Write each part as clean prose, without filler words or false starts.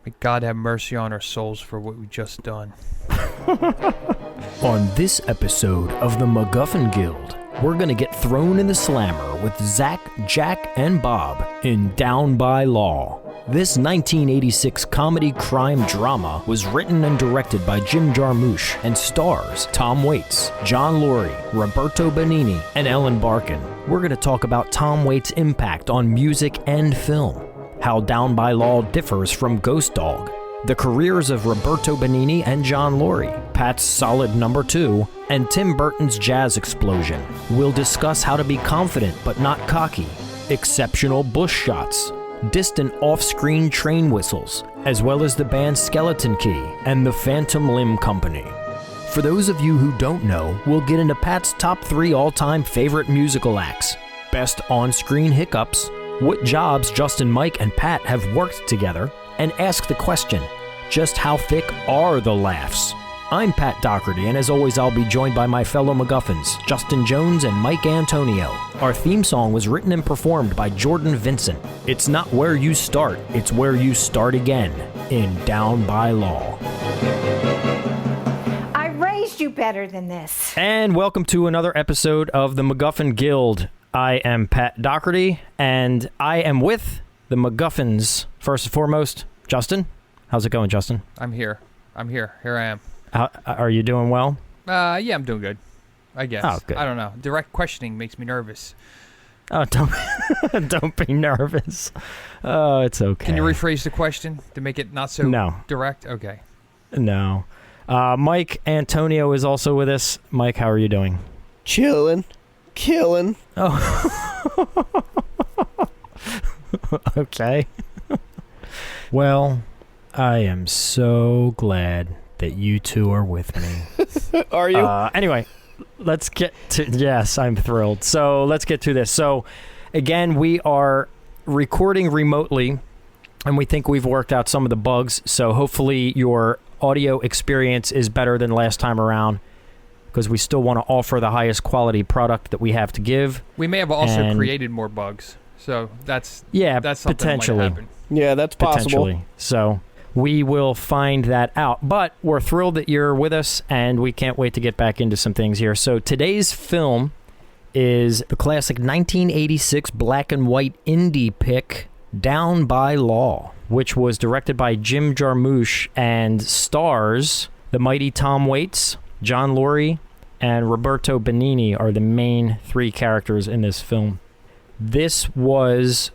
May God have mercy on our souls for what we just done. On this episode of the MacGuffin Guild, we're going to get thrown in the slammer with Zack, Jack, and Bob in Down by Law. This 1986 comedy crime drama was written and directed by Jim Jarmusch and stars Tom Waits, John Lurie, Roberto Benigni, and Ellen Barkin. We're going to talk about Tom Waits' impact on music and film, how Down by Law differs from Ghost Dog, the careers of Roberto Benigni and John Lurie, Pat's solid number 2, and Tim Burton's jazz explosion. We'll discuss how to be confident but not cocky, exceptional bush shots, distant off-screen train whistles, as well as the band Skeleton Key and the Phantom Limb Company. For those of you who don't know, we'll get into Pat's top 3 all-time favorite musical acts, best on-screen hiccups, what jobs Justin, Mike, and Pat have worked together, and ask the question, just how thick are the laughs? I'm Pat Doherty, and as always, I'll be joined by my fellow MacGuffins, Justin Jones and Mike Antonio. Our theme song was written and performed by Jordan Vincent. It's not where you start, it's where you start again in Down by Law. I raised you better than this. And welcome to another episode of the MacGuffin Guild. I am Pat Doherty, and I am with the MacGuffins. First and foremost, Justin. How's it going, Justin? I'm here. Here I am. Are you doing well? Yeah, I'm doing good. I guess. Oh, good. I don't know. Direct questioning makes me nervous. Oh, don't be nervous. Oh, it's okay. Can you rephrase the question to make it not so direct? Okay. No. Mike Antonio is also with us. Mike, how are you doing? Chilling. Killing. Oh. Okay. Well, I am so glad that you two are with me. Are you? Anyway, let's get to... Yes, I'm thrilled. So let's get to this. So, again, we are recording remotely, and we think we've worked out some of the bugs. So hopefully your audio experience is better than last time around, because we still want to offer the highest quality product that we have to give. We may have also created more bugs. So that's something potentially. That might happen. Yeah, that's possible. Potentially. So we will find that out. But we're thrilled that you're with us, and we can't wait to get back into some things here. So today's film is the classic 1986 black and white indie pick, Down by Law, which was directed by Jim Jarmusch and stars the mighty Tom Waits, John Lurie, and Roberto Benigni are the main 3 characters in this film. This was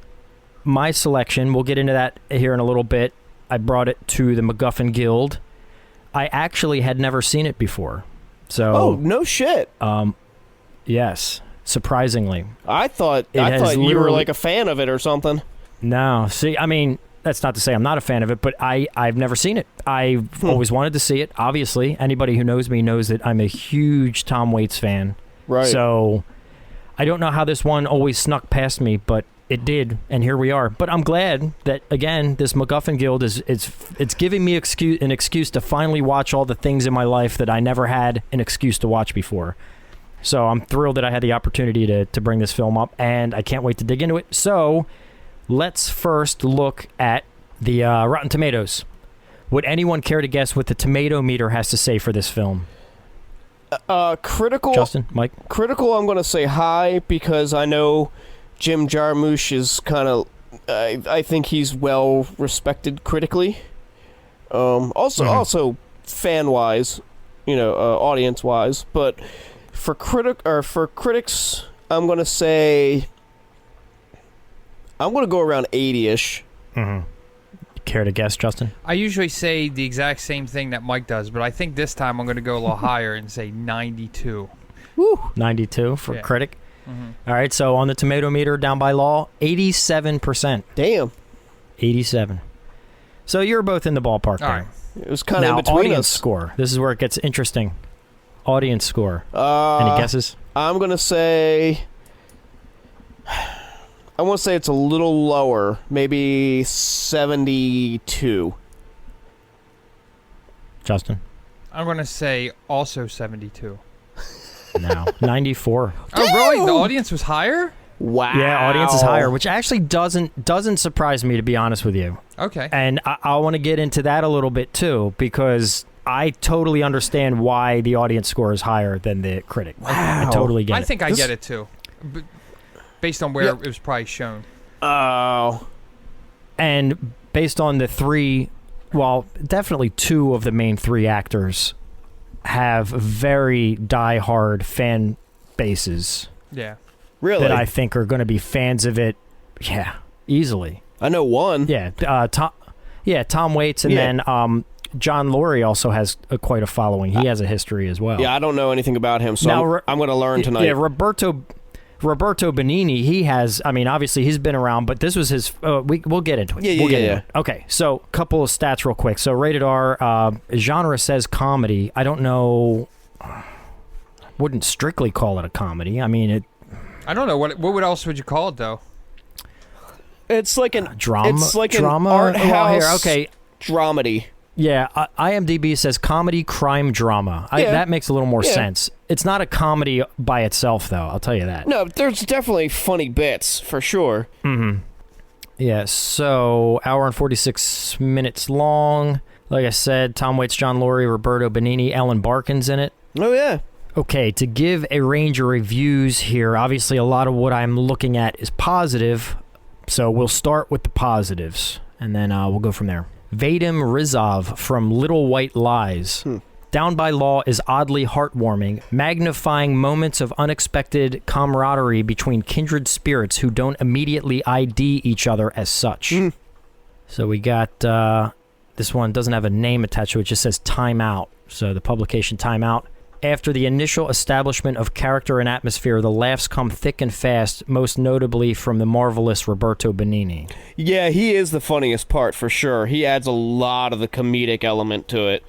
my selection. We'll get into that here in a little bit. I brought it to the MacGuffin Guild. I actually had never seen it before. So, oh, no shit. Yes, surprisingly. I thought you were like a fan of it or something. No, see, I mean, that's not to say I'm not a fan of it, but I've never seen it. I've always wanted to see it. Obviously, anybody who knows me knows that I'm a huge Tom Waits fan. Right. So I don't know how this one always snuck past me, but it did, and here we are. But I'm glad that, again, this MacGuffin Guild it's giving me an excuse to finally watch all the things in my life that I never had an excuse to watch before. So I'm thrilled that I had the opportunity to bring this film up, and I can't wait to dig into it. So let's first look at the Rotten Tomatoes. Would anyone care to guess what the tomato meter has to say for this film? Critical. Justin, Mike? Critical, I'm going to say high, because I know Jim Jarmusch is kind of... I think he's well respected critically. Also fan-wise, audience-wise. But for critics, I'm going to say... I'm going to go around 80-ish. Mm-hmm. Care to guess, Justin? I usually say the exact same thing that Mike does, but I think this time I'm going to go a little higher and say 92. Woo! 92 for critic. Mm-hmm. All right, so on the tomato meter, Down by Law, 87%. Damn. 87. So you're both in the ballpark there. Right. It was kind of in between audience us. score. This is where it gets interesting. Audience score. Any guesses? I'm going to say... I want to say it's a little lower, maybe 72. Justin? I'm going to say also 72. No, 94. Oh, really? The audience was higher? Wow. Yeah, audience is higher, which actually doesn't surprise me, to be honest with you. Okay. And I want to get into that a little bit too, because I totally understand why the audience score is higher than the critic. Wow. I totally get it. I think I get it too, based on where it was probably shown. Oh. And based on the three, well, definitely two of the main three actors have very die-hard fan bases. Yeah. Really? That I think are going to be fans of it. Yeah, easily. I know one. Yeah, Tom Waits, and then John Lurie also has quite a following. He has a history as well. Yeah, I don't know anything about him, so I'm going to learn tonight. Yeah, Roberto Benigni, he has, I mean, obviously he's been around, but this was his, we'll get into it. Yeah. Okay, so couple of stats real quick. So rated R, genre says comedy. I don't know, wouldn't strictly call it a comedy. I mean, I don't know. What else would you call it, though? It's like an drama. It's like drama? an art house okay. dramedy. Yeah, IMDb says comedy, crime, drama. That makes a little more sense. It's not a comedy by itself, though. I'll tell you that. No, there's definitely funny bits, for sure. Mm-hmm. Yeah, so hour and 46 minutes long. Like I said, Tom Waits, John Lurie, Roberto Benigni, Ellen Barkin's in it. Oh, yeah. Okay, to give a range of reviews here, obviously a lot of what I'm looking at is positive, so we'll start with the positives, and then we'll go from there. Vadim Rizov from Little White Lies. Down by Law is oddly heartwarming, magnifying moments of unexpected camaraderie between kindred spirits who don't immediately ID each other as such. So we got, this one doesn't have a name attached to it, just says Time Out. So the publication Time Out. After the initial establishment of character and atmosphere, the laughs come thick and fast, most notably from the marvelous Roberto Benigni. Yeah, he is the funniest part, for sure. He adds a lot of the comedic element to it.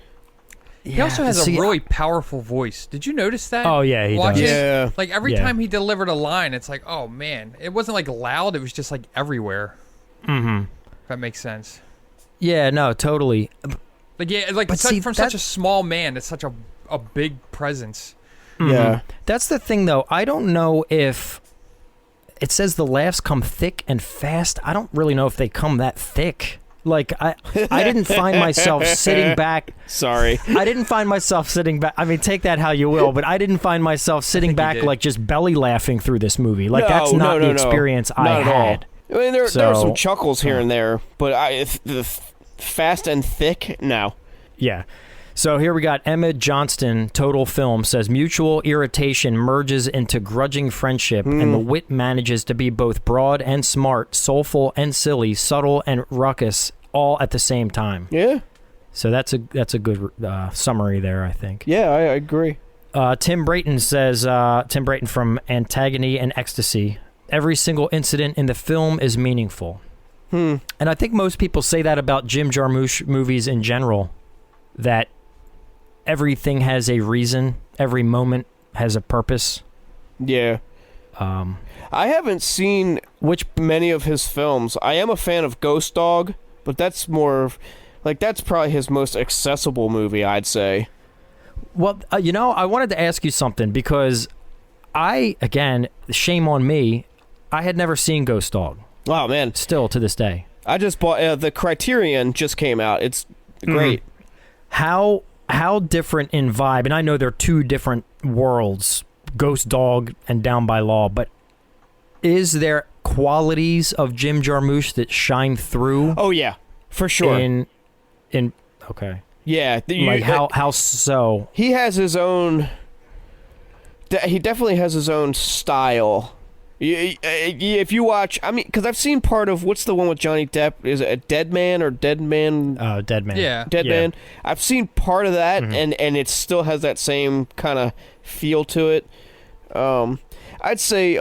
He also has a really powerful voice. Did you notice that? Oh, yeah, he does. Yeah. Like, every time he delivered a line, it's like, oh, man. It wasn't, like, loud. It was just, like, everywhere. Mm-hmm. If that makes sense. Yeah, no, totally. Like, yeah, like, from such a small man, it's such a big presence. Yeah. That's the thing, though. I don't know if... It says the laughs come thick and fast. I don't really know if they come that thick. Like, I didn't find myself sitting back... Sorry. I didn't find myself sitting back... I mean, take that how you will, but I didn't find myself sitting back, like, just belly laughing through this movie. Like, that's not the experience I had. I mean, there are some chuckles here and there, but the fast and thick, no. Yeah. So here we got Emma Johnston, Total Film, says mutual irritation merges into grudging friendship, and the wit manages to be both broad and smart, soulful and silly, subtle and ruckus, all at the same time. Yeah. So that's a good summary there, I think. Yeah, I agree. Tim Brayton says, Tim Brayton from Antagony and Ecstasy, every single incident in the film is meaningful. And I think most people say that about Jim Jarmusch movies in general, that everything has a reason, every moment has a purpose. Yeah. I haven't seen many of his films. I am a fan of Ghost Dog, but that's more like that's probably his most accessible movie, I'd say. Well, I wanted to ask you something because again, shame on me, I had never seen Ghost Dog. Oh man, still to this day. I just bought the Criterion just came out. It's great. How different in vibe, and I know they're two different worlds, Ghost Dog and Down by Law, but is there qualities of Jim Jarmusch that shine through? Oh yeah, for sure. Okay. Yeah, how so? He has his own. He definitely has his own style. If you watch, I mean, because I've seen part of what's the one with Johnny Depp? Is it a Dead Man or Dead Man? Dead Man. Yeah, Dead Man. I've seen part of that, and it still has that same kind of feel to it. I'd say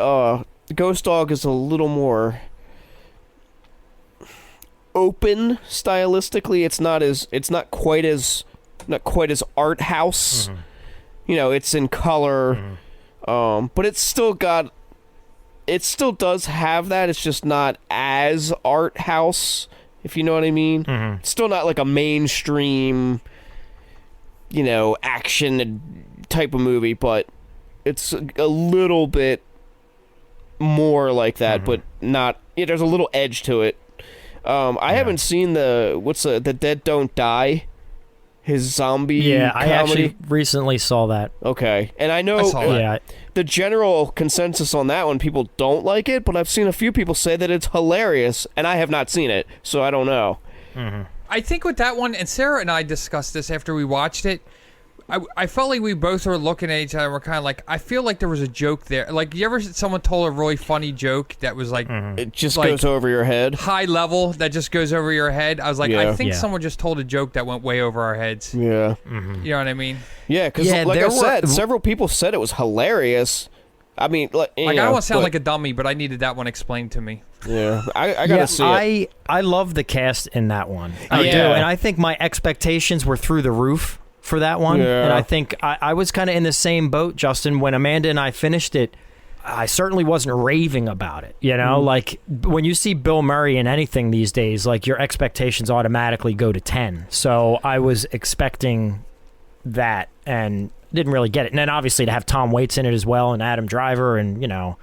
Ghost Dog is a little more open stylistically. It's not quite as art house. It's in color, but it's still got. It still does have that. It's just not as art house, if you know what I mean. It's still not like a mainstream, action type of movie, but it's a little bit more like that, but not. Yeah, there's a little edge to it. I haven't seen the Dead Don't Die, his zombie. Yeah, I comedy. actually recently saw that. Okay, and I know the general consensus on that one, people don't like it, but I've seen a few people say that it's hilarious, and I have not seen it, so I don't know. I think with that one, and Sarah and I discussed this after we watched it, I felt like we both were looking at each other and we're kind of like, I feel like there was a joke there. Like, you ever someone told a really funny joke that was like... It just goes over your head? High level, that just goes over your head. I was like, I think someone just told a joke that went way over our heads. Yeah. You know what I mean? Yeah, because like I said, several people said it was hilarious. I mean... Like I don't want to sound like a dummy, but I needed that one explained to me. Yeah, I gotta see it. I love the cast in that one. I do, and I think my expectations were through the roof for that one. Yeah. And I think I was kind of in the same boat, Justin. When Amanda and I finished it, I certainly wasn't raving about it. You know, like when you see Bill Murray in anything these days, like your expectations automatically go to 10. So I was expecting that and didn't really get it. And then obviously to have Tom Waits in it as well and Adam Driver and, you know.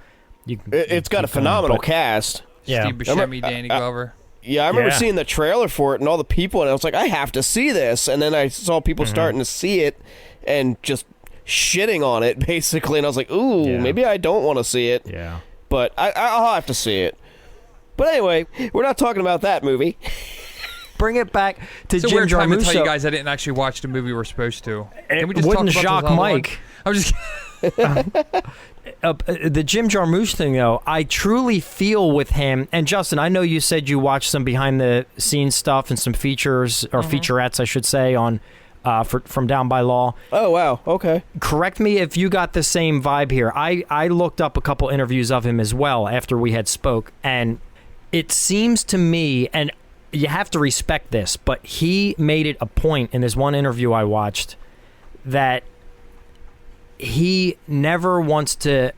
It's got a phenomenal cast. Yeah. Steve Buscemi, Danny Glover. Yeah, I remember seeing the trailer for it and all the people, and I was like, I have to see this. And then I saw people starting to see it and just shitting on it, basically. And I was like, ooh, maybe I don't want to see it. Yeah. But I'll have to see it. But anyway, we're not talking about that movie. Bring it back to Jim weird time to tell you Jarmusch. guys I didn't actually watch the movie we're supposed to. It Can we just wouldn't talk about shock Mike. I was just... The Jim Jarmusch thing, though, I truly feel with him. And Justin, I know you said you watched some behind-the-scenes stuff and some features, or featurettes, I should say, on from Down by Law. Oh, wow. Okay. Correct me if you got the same vibe here. I looked up a couple interviews of him as well after we had spoke, and it seems to me, and you have to respect this, but he made it a point in this one interview I watched that he never wants to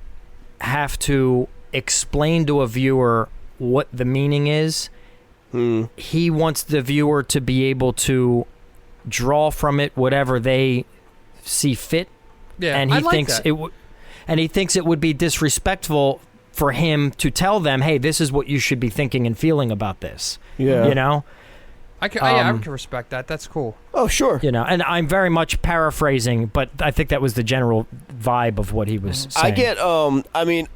have to explain to a viewer what the meaning is. He wants the viewer to be able to draw from it whatever they see fit. Yeah, and he I like thinks that. he thinks it would be disrespectful for him to tell them, "Hey, this is what you should be thinking and feeling about this." Yeah. You know? I can respect that. That's cool. Oh, sure. You know, and I'm very much paraphrasing, but I think that was the general vibe of what he was saying. I get, I mean,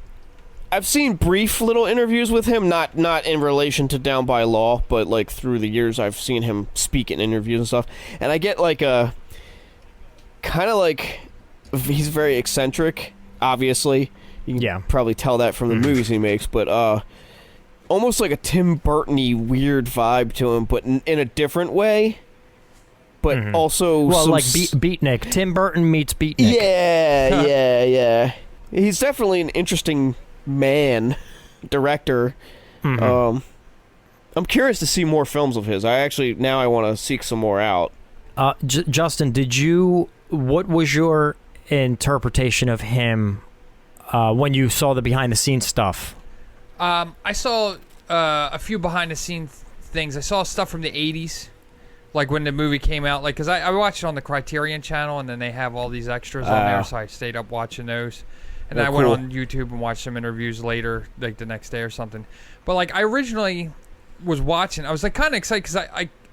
I've seen brief little interviews with him, not in relation to Down by Law, but like through the years I've seen him speak in interviews and stuff, and I get like a, kind of like, he's very eccentric, obviously. You can probably tell that from the movies he makes, but almost like a Tim Burton-y weird vibe to him, but in a different way. But also like Beatnik. Tim Burton meets Beatnik. Yeah. He's definitely an interesting man, director. I'm curious to see more films of his. Now I want to seek some more out. Justin, what was your interpretation of him when you saw the behind-the-scenes stuff? I saw a few behind-the-scenes things. I saw stuff from the 80s, like when the movie came out. Like, because I watched it on the Criterion channel, and then they have all these extras on there, so I stayed up watching those. And then I went on YouTube and watched some interviews later, like the next day or something. But, like, I originally was watching. I was, like, kind of excited because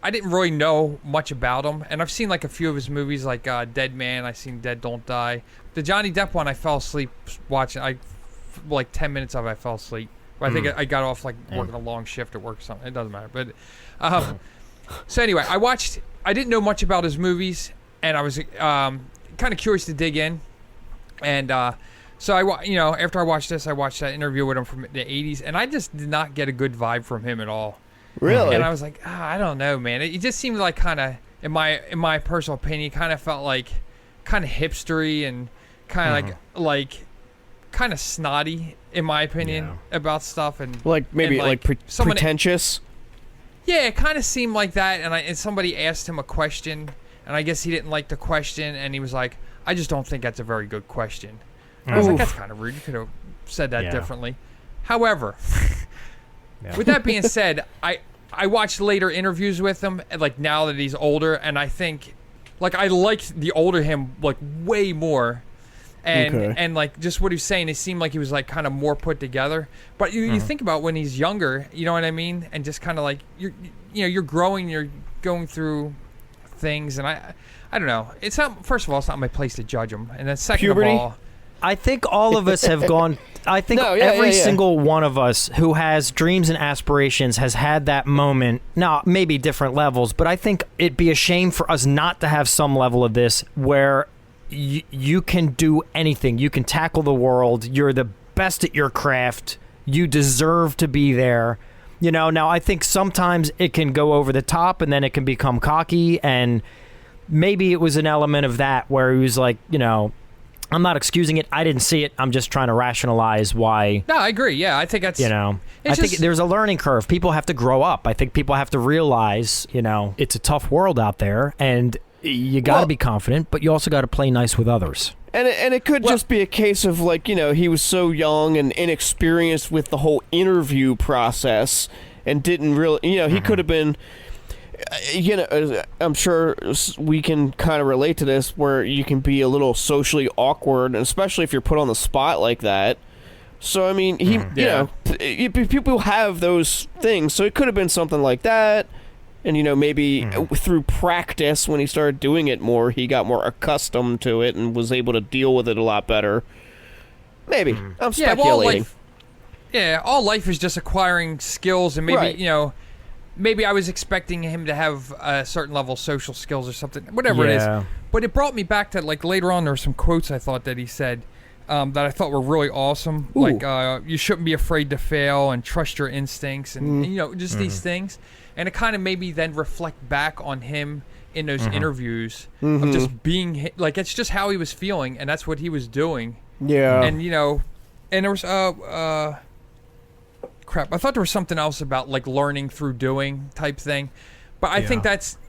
I didn't really know much about him. And I've seen, like, a few of his movies, like Dead Man. I've seen Dead Don't Die. The Johnny Depp one, I fell asleep watching. Like, 10 minutes of it, I fell asleep. I think I got off like working a long shift at work or something. It doesn't matter. But so anyway, I didn't know much about his movies, and I was kind of curious to dig in. And so after I watched this, I watched that interview with him from the 80s, and I just did not get a good vibe from him at all. Really? And I was like, I don't know, man. It just seemed like kind of, in my personal opinion, kind of felt like kind of hipstery and kind of like kind of snotty, in my opinion, about stuff, and like maybe and pretentious. Yeah, it kind of seemed like that. And somebody asked him a question, and I guess he didn't like the question, and he was like, "I just don't think that's a very good question." And I was like, "That's kind of rude. You could have said that differently." However, with that being said, I watched later interviews with him, like now that he's older, and I think, like, I liked the older him like way more. And like just what he was saying, it seemed like he was like kind of more put together. But you think about when he's younger, you know what I mean, and just kind of like you're growing, you're going through things, and I don't know. It's not. First of all, it's not my place to judge him, and then second Puberty? of all, I think all of us have gone. I think every single one of us who has dreams and aspirations has had that moment. Now, maybe different levels, but I think it'd be a shame for us not to have some level of this where you can do anything. You can tackle the world. You're the best at your craft. You deserve to be there. You know, now I think sometimes it can go over the top and then it can become cocky, and maybe it was an element of that where he was like, you know, I'm not excusing it. I didn't see it. I'm just trying to rationalize why. No, I agree. Yeah, I think that's, you know, I think there's a learning curve. People have to grow up. I think people have to realize, you know, it's a tough world out there, and you got to be confident, but you also got to play nice with others. And it could just be a case of, like, you know, he was so young and inexperienced with the whole interview process and didn't really, you know, he could have been, you know, I'm sure we can kind of relate to this, where you can be a little socially awkward, and especially if you're put on the spot like that. So, I mean, you know, people have those things. So it could have been something like that. And, you know, maybe through practice, when he started doing it more, he got more accustomed to it and was able to deal with it a lot better. Maybe. I'm speculating. All life is just acquiring skills, and maybe, you know, maybe I was expecting him to have a certain level of social skills or something, whatever it is. But it brought me back to, like, later on, there were some quotes I thought that he said that I thought were really awesome. Ooh. Like, you shouldn't be afraid to fail and trust your instincts, and, you know, just these things. And it kind of made me then reflect back on him in those interviews of just being, like, it's just how he was feeling, and that's what he was doing. Yeah. And, you know, and there was, crap, I thought there was something else about, like, learning through doing type thing. But I think that's,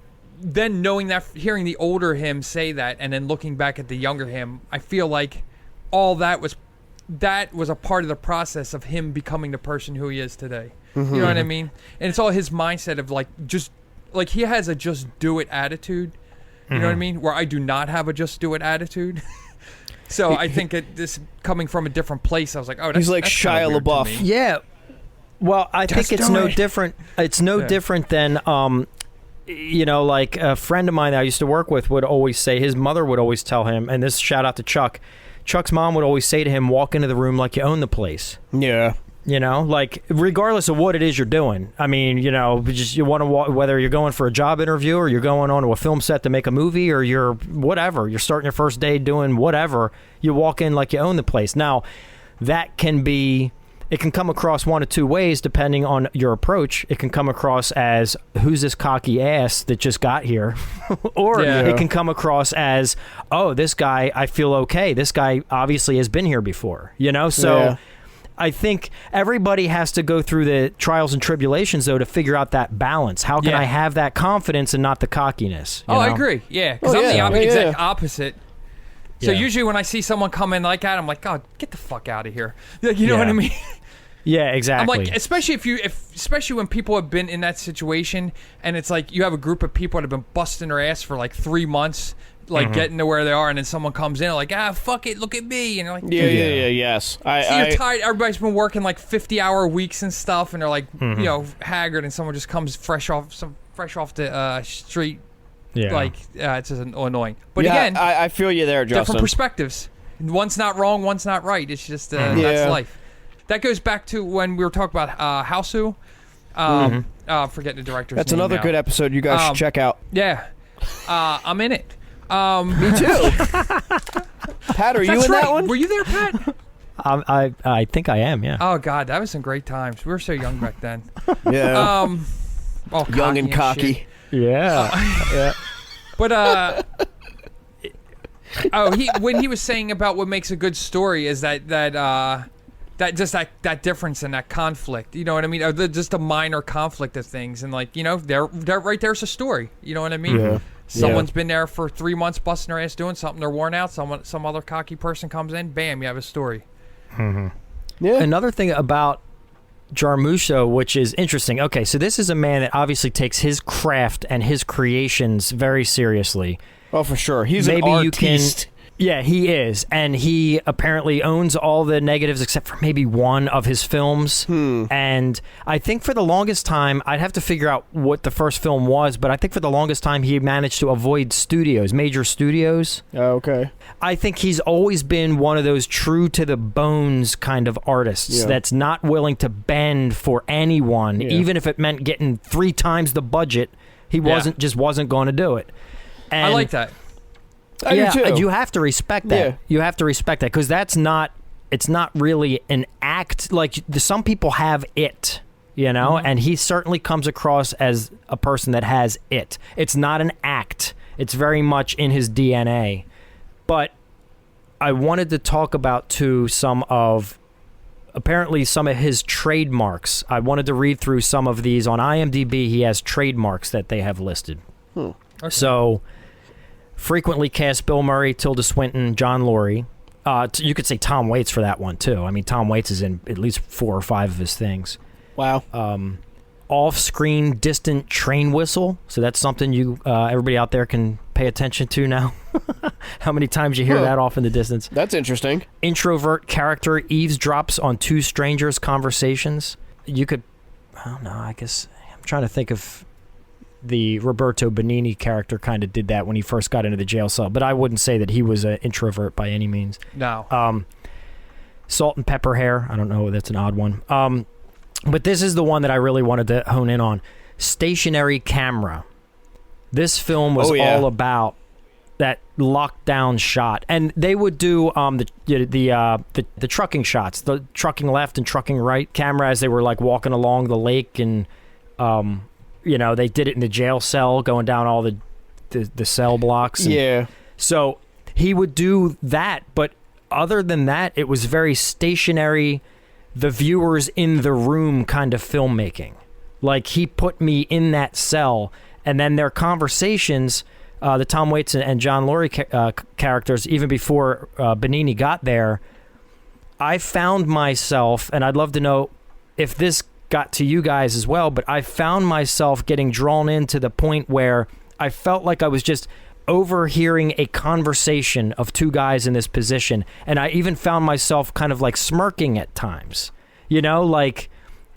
then knowing that, hearing the older him say that, and then looking back at the younger him, I feel like all that was a part of the process of him becoming the person who he is today. You know what I mean? And it's all his mindset of, like, just, like, he has a just do it attitude. You know what I mean? Where I do not have a just do it attitude. So I think this coming from a different place, I was like, oh, he's like Shia LaBeouf. Yeah. Well, I think it's no different. It's no different than, you know, like a friend of mine that I used to work with would always say, his mother would always tell him, and this shout out to Chuck. Chuck's mom would always say to him, walk into the room like you own the place. Yeah. You know, like, regardless of what it is you're doing. I mean, you know, just you want to walk, whether you're going for a job interview or you're going onto a film set to make a movie, or you're whatever, you're starting your first day doing whatever, you walk in like you own the place. Now, that can be, it can come across one of two ways depending on your approach. It can come across as, who's this cocky ass that just got here? Or it can come across as, oh, this guy, I feel okay. This guy obviously has been here before, you know? So I think everybody has to go through the trials and tribulations, though, to figure out that balance. How can I have that confidence and not the cockiness? You know? I agree. Yeah, because I'm the exact opposite. So usually when I see someone come in like that, I'm like, God, get the fuck out of here. Like, you know what I mean? Yeah, exactly. I'm like, especially especially when people have been in that situation, and it's like you have a group of people that have been busting their ass for like 3 months, like getting to where they are, and then someone comes in like, fuck it, look at me, and they're like, yes. You're tired. Everybody's been working like 50-hour weeks and stuff, and they're like, you know, haggard, and someone just comes fresh off the street. Yeah, like it's just annoying. But again, I feel you there, Justin. Different perspectives. One's not wrong, one's not right. It's just that's life. That goes back to when we were talking about Hausu. Forgetting the director's name. That's another good episode you guys should check out. Yeah, I'm in it. Me too. Pat, are you in that one? Were you there, Pat? I think I am. Yeah. Oh God, that was some great times. We were so young back then. Yeah. Young and cocky. Yeah. But when he was saying about what makes a good story is that difference and that conflict, you know what I mean? Or just a minor conflict of things, and like, you know, they're right there's a story. You know what I mean? Yeah. Someone's been there for 3 months busting their ass doing something, they're worn out, some other cocky person comes in, bam, you have a story. Yeah. Another thing about Jarmusch, which is interesting. Okay, so this is a man that obviously takes his craft and his creations very seriously. Oh, for sure. He's an artiste. Yeah, he is. And he apparently owns all the negatives except for maybe one of his films. And I think for the longest time, I'd have to figure out what the first film was, but I think for the longest time he managed to avoid major studios. Oh, okay. I think he's always been one of those true to the bones kind of artists that's not willing to bend for anyone, even if it meant getting 3 times the budget. He wasn't going to do it. And I like that. I do too. You have to respect that. Yeah. You have to respect that because it's not really an act. Like some people have it, and he certainly comes across as a person that has it. It's not an act. It's very much in his DNA. But I wanted to talk about too some of his trademarks. I wanted to read through some of these on IMDb. He has trademarks that they have listed. Okay. So. Frequently cast Bill Murray, Tilda Swinton, John Lurie. You could say Tom Waits for that one, too. I mean, Tom Waits is in at least 4 or 5 of his things. Wow. Off-screen distant train whistle. So that's something everybody out there can pay attention to now. How many times you hear that off in the distance. That's interesting. Introvert character eavesdrops on 2 strangers' conversations. You could... I don't know, I guess... I'm trying to think of... The Roberto Benigni character kind of did that when he first got into the jail cell, but I wouldn't say that he was an introvert by any means. No. Salt and pepper hair. I don't know. That's an odd one. But this is the one that I really wanted to hone in on. Stationary camera. This film was all about that lockdown shot, and they would do the trucking shots, the trucking left and trucking right camera as they were like walking along the lake and. They did it in the jail cell, going down all the cell blocks. So he would do that, but other than that, it was very stationary, the viewers in the room kind of filmmaking. Like, he put me in that cell, and then their conversations, the Tom Waits and John Lurie characters, even before Benigni got there, I found myself, and I'd love to know if this got to you guys as well, but I found myself getting drawn in to the point where I felt like I was just overhearing a conversation of 2 guys in this position, and I even found myself kind of like smirking at times, like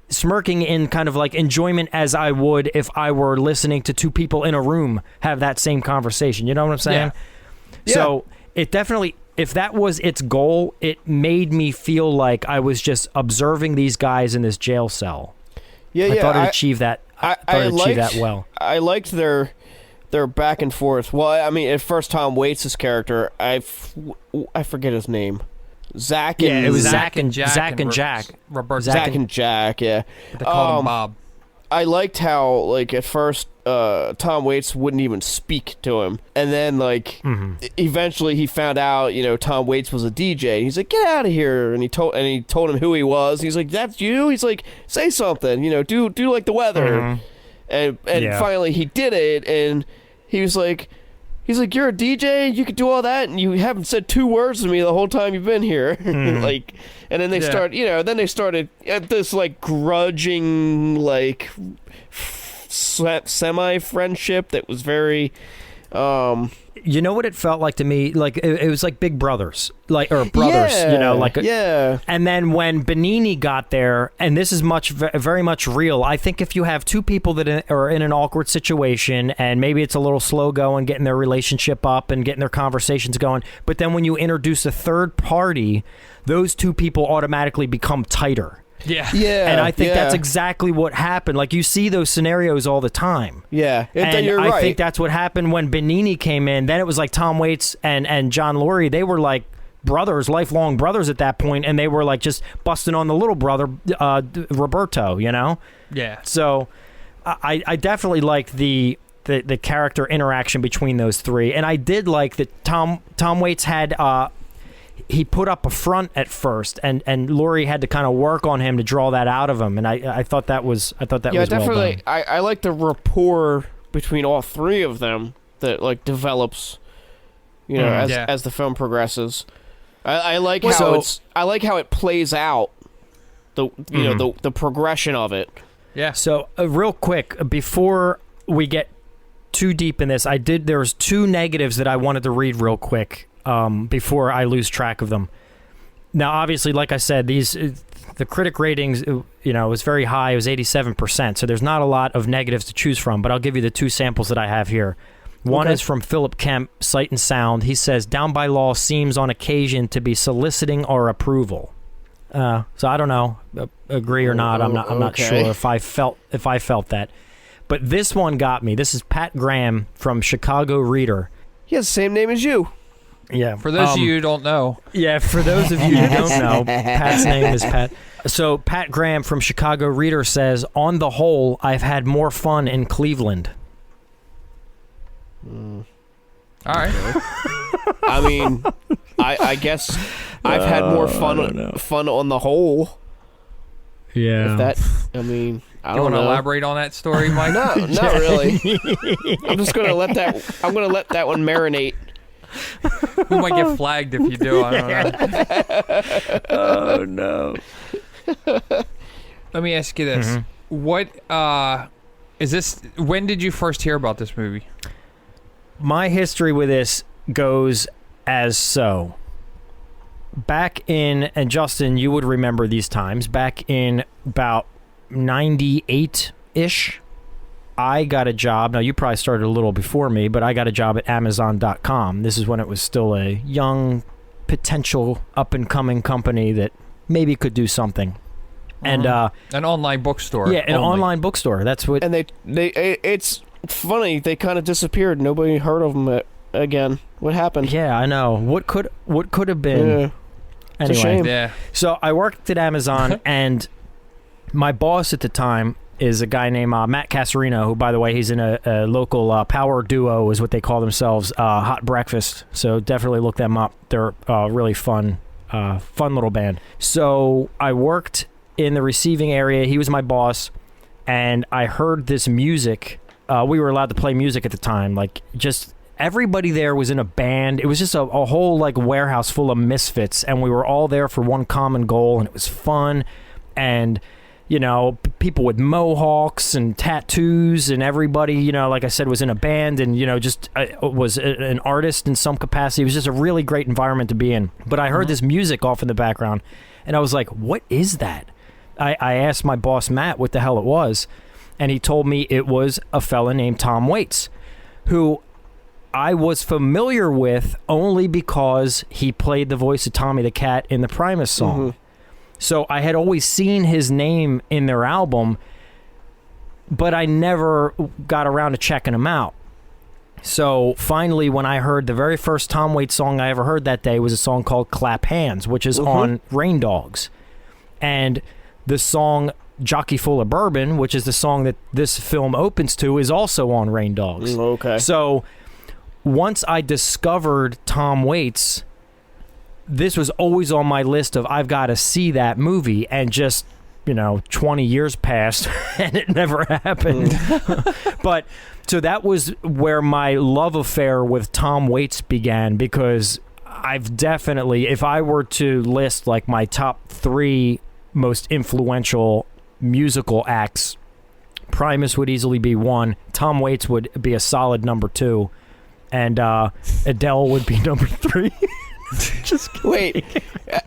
smirking in kind of like enjoyment as I would if I were listening to 2 people in a room have that same conversation. You know what I'm saying? Yeah. So it definitely... If that was its goal, it made me feel like I was just observing these guys in this jail cell. I thought it achieved that. I thought it achieved that well. I liked their back and forth. Well, I mean, at first Tom Waits' character, I forget his name. Zack and... Yeah, it was Zack and Jack. Roberto. Zack and Jack, yeah. They called him Bob. I liked how, like, at first, Tom Waits wouldn't even speak to him. And then, like, eventually he found out, Tom Waits was a DJ. And he's like, get out of here. And he told him who he was. He's like, that's you? He's like, say something, do like the weather. And finally he did it. And he was like, you're a DJ? You could do all that? And you haven't said 2 words to me the whole time you've been here. Like, and then they started this, like, grudging, like, semi-friendship that was very... You know what it felt like to me? Like it was like Big Brothers, or brothers. And then when Benigni got there, and this is very much real. I think if you have 2 people that are in an awkward situation, and maybe it's a little slow going, getting their relationship up and getting their conversations going, but then when you introduce a third party, those 2 people automatically become tighter. Yeah. And I think that's exactly what happened. Like, you see those scenarios all the time. Yeah. And you're I right. think that's what happened when Benigni came in. Then it was like Tom Waits and John Lurie. They were like brothers, lifelong brothers at that point, and they were like just busting on the little brother, Roberto, Yeah. So I definitely liked the character interaction between those 3. And I did like that Tom Waits had... he put up a front at first, and Lurie had to kind of work on him to draw that out of him, and I thought that was definitely well done. I like the rapport between all 3 of them that, like, develops, as the film progresses. I like how it plays out, the progression of it. Yeah. So real quick before we get too deep in this, there was 2 negatives that I wanted to read real quick. before I lose track of them. Now, obviously, like I said, the critic ratings, was very high. It was 87%. So there's not a lot of negatives to choose from. But I'll give you the two samples that I have here. One is from Philip Kemp, Sight and Sound. He says, "Down by Law seems on occasion to be soliciting our approval." So I don't know, agree or not. I'm not sure if I felt that. But this one got me. This is Pat Graham from Chicago Reader. He has the same name as you. Yeah. For those of you who don't know. Yeah, for those of you who don't know, Pat's name is Pat. So Pat Graham from Chicago Reader says, "On the whole, I've had more fun in Cleveland." All right. I mean, I guess I've had more fun on the whole. Yeah. If that, I mean, I don't know. You want to elaborate on that story, Mike? No, not really. I'm just gonna let that one marinate. We might get flagged if you do. I don't know. Oh no. Let me ask you this: What is this? When did you first hear about this movie? My history with this goes as so. Back in, and Justin, you would remember these times, back in about 98-ish, I got a job. Now, you probably started a little before me, but I got a job at Amazon.com. This is when it was still a young, potential, up-and-coming company that maybe could do something. And an online bookstore. Yeah, an online bookstore. That's what. And it's funny. They kind of disappeared. Nobody heard of them again. What happened? Yeah, I know. What could have been? Yeah. Anyway, It's a shame. Yeah. So I worked at Amazon, and my boss at the time is a guy named Matt Casarino, who, by the way, he's in a local power duo, is what they call themselves, Hot Breakfast. So definitely look them up. They're really fun little band. So I worked in the receiving area. He was my boss, and I heard this music. We were allowed to play music at the time, like just. Everybody there was in a band. It was just a whole like warehouse full of misfits, and we were all there for one common goal, and it was fun. And people with mohawks and tattoos, and everybody, like I said, was in a band, and just was an artist in some capacity. It was just a really great environment to be in. But I heard this music off in the background, and I was like, "What is that?" I asked my boss Matt what the hell it was, and he told me it was a fella named Tom Waits, who I was familiar with only because he played the voice of Tommy the Cat in the Primus song. So I had always seen his name in their album, but I never got around to checking him out. So finally, when I heard the very first Tom Waits song I ever heard that day was a song called Clap Hands, which is on Rain Dogs. And the song Jockey Full of Bourbon, which is the song that this film opens to, is also on Rain Dogs. Okay. So once I discovered Tom Waits, this was always on my list of I've got to see that movie, and just 20 years passed and it never happened. But so that was where my love affair with Tom Waits began, because I've definitely, if I were to list like my top 3 most influential musical acts, Primus would easily be 1, Tom Waits would be a solid number 2, and Adele would be number 3. Just kidding. Wait,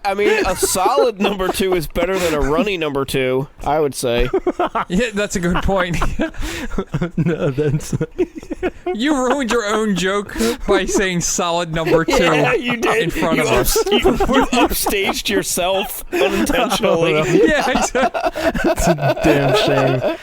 I mean, a solid number 2 is better than a runny number 2, I would say. Yeah, that's a good point. No, that's... You ruined your own joke by saying solid number 2 you did. in front of us. You upstaged yourself unintentionally. Yeah, exactly. It's a damn shame.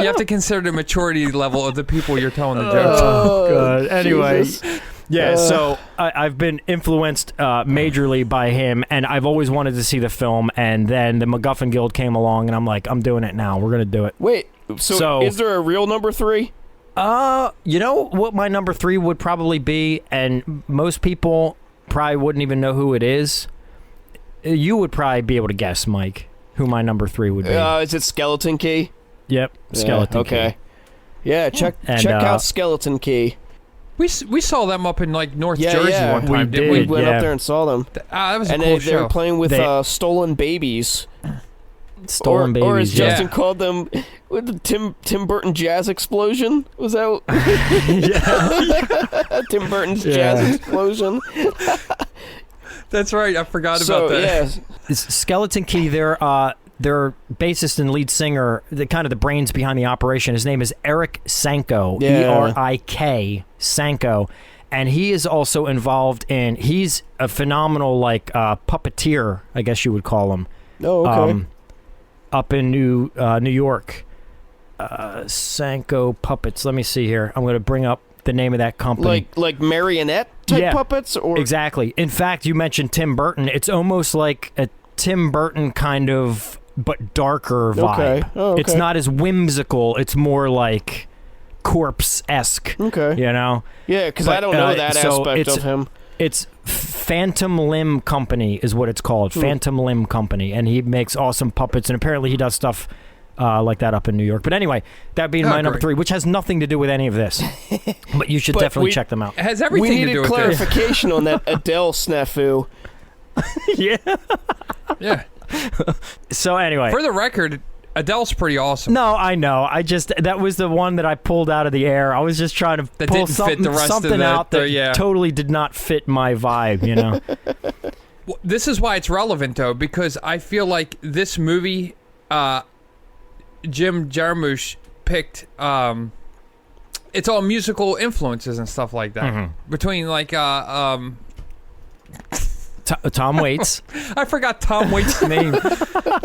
You have to consider the maturity level of the people you're telling the jokes. Oh, God. Anyway... Jesus. Yeah, so I've been influenced majorly by him, and I've always wanted to see the film, and then the MacGuffin Guild came along, and I'm like, I'm doing it now. We're going to do it. Wait, so is there a real number 3? You know what my number 3 would probably be, and most people probably wouldn't even know who it is. You would probably be able to guess, Mike, who my number 3 would be. Is it Skeleton Key? Yep, Skeleton Key. Okay. Yeah, check out Skeleton Key. We saw them up in like North Jersey one time, didn't we? We went up there and saw them. That was a and cool they were show. playing with Stolen Babies. Stolen babies. Or as yeah. Justin called them, with the Tim Burton jazz explosion. Was that? Tim Burton's jazz explosion. That's right. I forgot about that. Yes. Skeleton Key, their bassist and lead singer, the brains behind the operation, his name is Eric Sanko, E-R-I-K, Sanko, and he is also involved in, he's a phenomenal, puppeteer, I guess you would call him. Oh, okay. Up in New York. Sanko Puppets. Let me see here. I'm going to bring up the name of that company. Like marionette type puppets? Or exactly. In fact, you mentioned Tim Burton. It's almost like a Tim Burton kind of, but darker vibe. Okay. Oh, okay. It's not as whimsical. It's more like corpse-esque. Okay. You know? Yeah, because I don't know that aspect of him. It's Phantom Limb Company is what it's called. Phantom Limb Company. And he makes awesome puppets, and apparently he does stuff like that up in New York. But anyway, that being my number 3, which has nothing to do with any of this. But you should definitely check them out. It has everything to do with this. We needed clarification on that Adele snafu. Yeah. Yeah. So anyway. For the record, Adele's pretty awesome. No, I know. that was the one that I pulled out of the air. I was just trying to pull something out that totally did not fit my vibe, you know? Well, this is why it's relevant, though, because I feel like this movie... Jim Jarmusch picked it's all musical influences and stuff like that between Tom Waits. I forgot Tom Waits' name.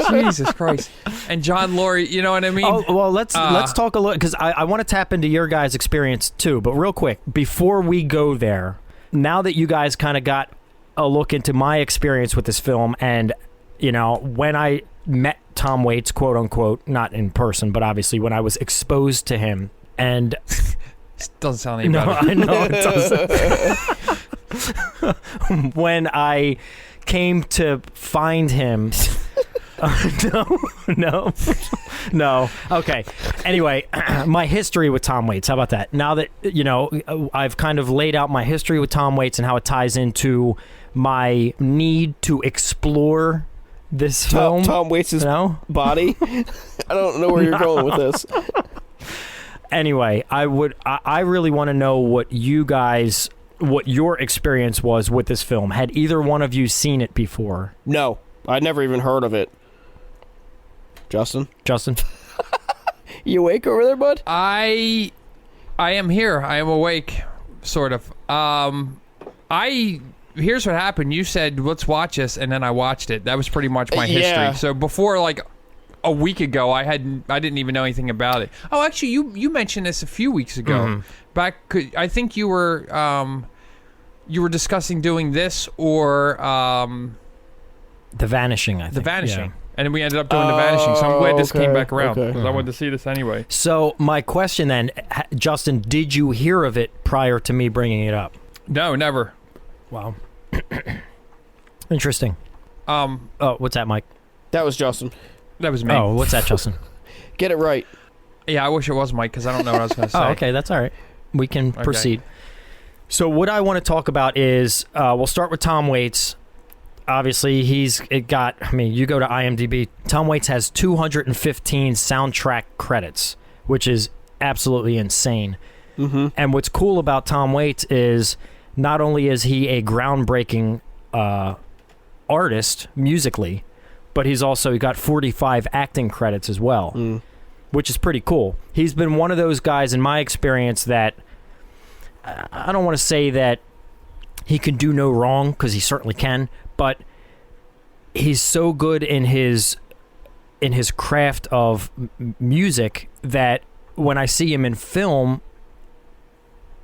Jesus Christ. And John Lurie, you know what I mean? Oh, well, let's talk a little, because I want to tap into your guys' experience too, but real quick, before we go there, now that you guys kind of got a look into my experience with this film, and when I met Tom Waits, quote unquote, not in person, but obviously when I was exposed to him, and doesn't sound any better. I know it doesn't. When I came to find him, no. Okay. Anyway, my history with Tom Waits. How about that? Now that I've kind of laid out my history with Tom Waits and how it ties into my need to explore this film. Tom Waits' body. I don't know where you're going with this. Anyway, I really want to know what your experience was with this film. Had either one of you seen it before? No, I'd never even heard of it. Justin? You awake over there, bud? I am here. I am awake, sort of. Here's what happened. You said, let's watch this, and then I watched it. That was pretty much my history. So before, a week ago, I didn't even know anything about it. Oh, actually, you mentioned this a few weeks ago. Back, I think you were discussing doing this or The Vanishing, I think. The Vanishing. Yeah. And then we ended up doing The Vanishing, so I'm glad this came back around, because I wanted to see this anyway. So my question then, Justin, did you hear of it prior to me bringing it up? No, never. Wow. Interesting. What's that, Mike? That was Justin. That was me. Oh, what's that, Justin? Get it right. Yeah, I wish it was Mike, because I don't know what I was going to say. Oh, okay, that's all right. We can proceed. So what I want to talk about is, we'll start with Tom Waits. Obviously, you go to IMDb. Tom Waits has 215 soundtrack credits, which is absolutely insane. Mm-hmm. And what's cool about Tom Waits is not only is he a groundbreaking artist musically, but he's also got 45 acting credits as well, which is pretty cool. He's been one of those guys, in my experience, that I don't want to say that he can do no wrong, because he certainly can, but he's so good in his craft of music that when I see him in film,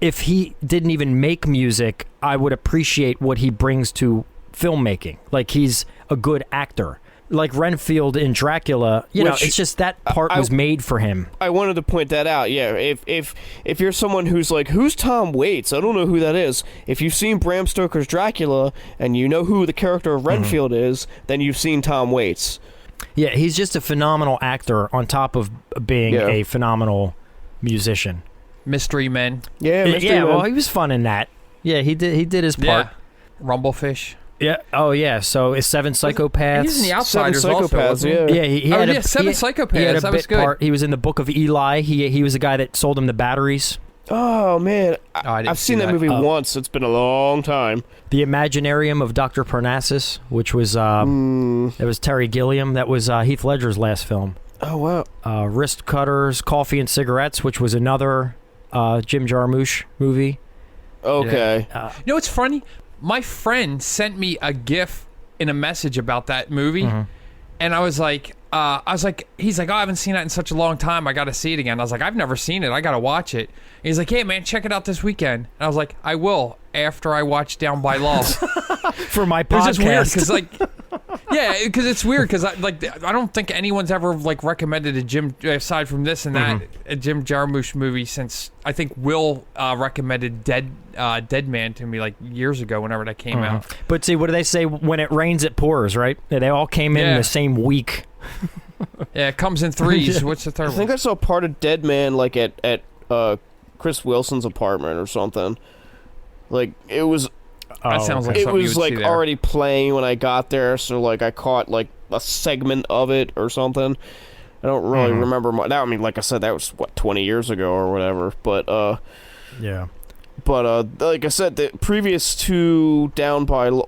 if he didn't even make music, I would appreciate what he brings to filmmaking. Like, he's a good actor. Like Renfield in Dracula, it's just that part was made for him. I wanted to point that out. Yeah, if you're someone who's like, who's Tom Waits? I don't know who that is. If you've seen Bram Stoker's Dracula and you know who the character of Renfield is, then you've seen Tom Waits. Yeah, he's just a phenomenal actor on top of being a phenomenal musician. Mystery Men. Yeah, Mystery Men. Well, he was fun in that. Yeah, he did his part. Yeah. Rumblefish. Yeah. Oh, yeah. So it's Seven Psychopaths. He's in The Seven Outsiders also, Psychopaths, wasn't he? yeah. Yeah, he had Seven he Psychopaths. had a That was bit good. part. He was in the Book of Eli. He was the guy that sold him the batteries. Oh man, I didn't I've see seen that that. movie once. It's been a long time. The Imaginarium of Dr. Parnassus, which was it was Terry Gilliam. That was Heath Ledger's last film. Oh wow. Wrist Cutters, Coffee and Cigarettes, which was another Jim Jarmusch movie. Okay. You know what's funny? My friend sent me a GIF in a message about that movie, and I was like, he's like, oh, I haven't seen that in such a long time. I got to see it again. I was like, I've never seen it. I got to watch it. And he's like, hey man, check it out this weekend. And I was like, I will after I watch Down by Law. For my It was just weird podcast. because because it's weird because I don't think anyone's ever like recommended a Jim, aside from this and that, a Jim Jarmusch movie since I think Will recommended Dead Man to me like years ago whenever that came out. But see, what do they say? When it rains, it pours, right? They all came in the same week. Yeah, it comes in threes. What's the third I think one? I saw part of Dead Man like at Chris Wilson's apartment or something. Like it was. That sounds like It something you was would like see there. already playing when I got there, so like I caught like a segment of it or something. I don't really remember much. Now, I mean, like I said, that was what 20 years ago or whatever. But Yeah. But like I said, the previous to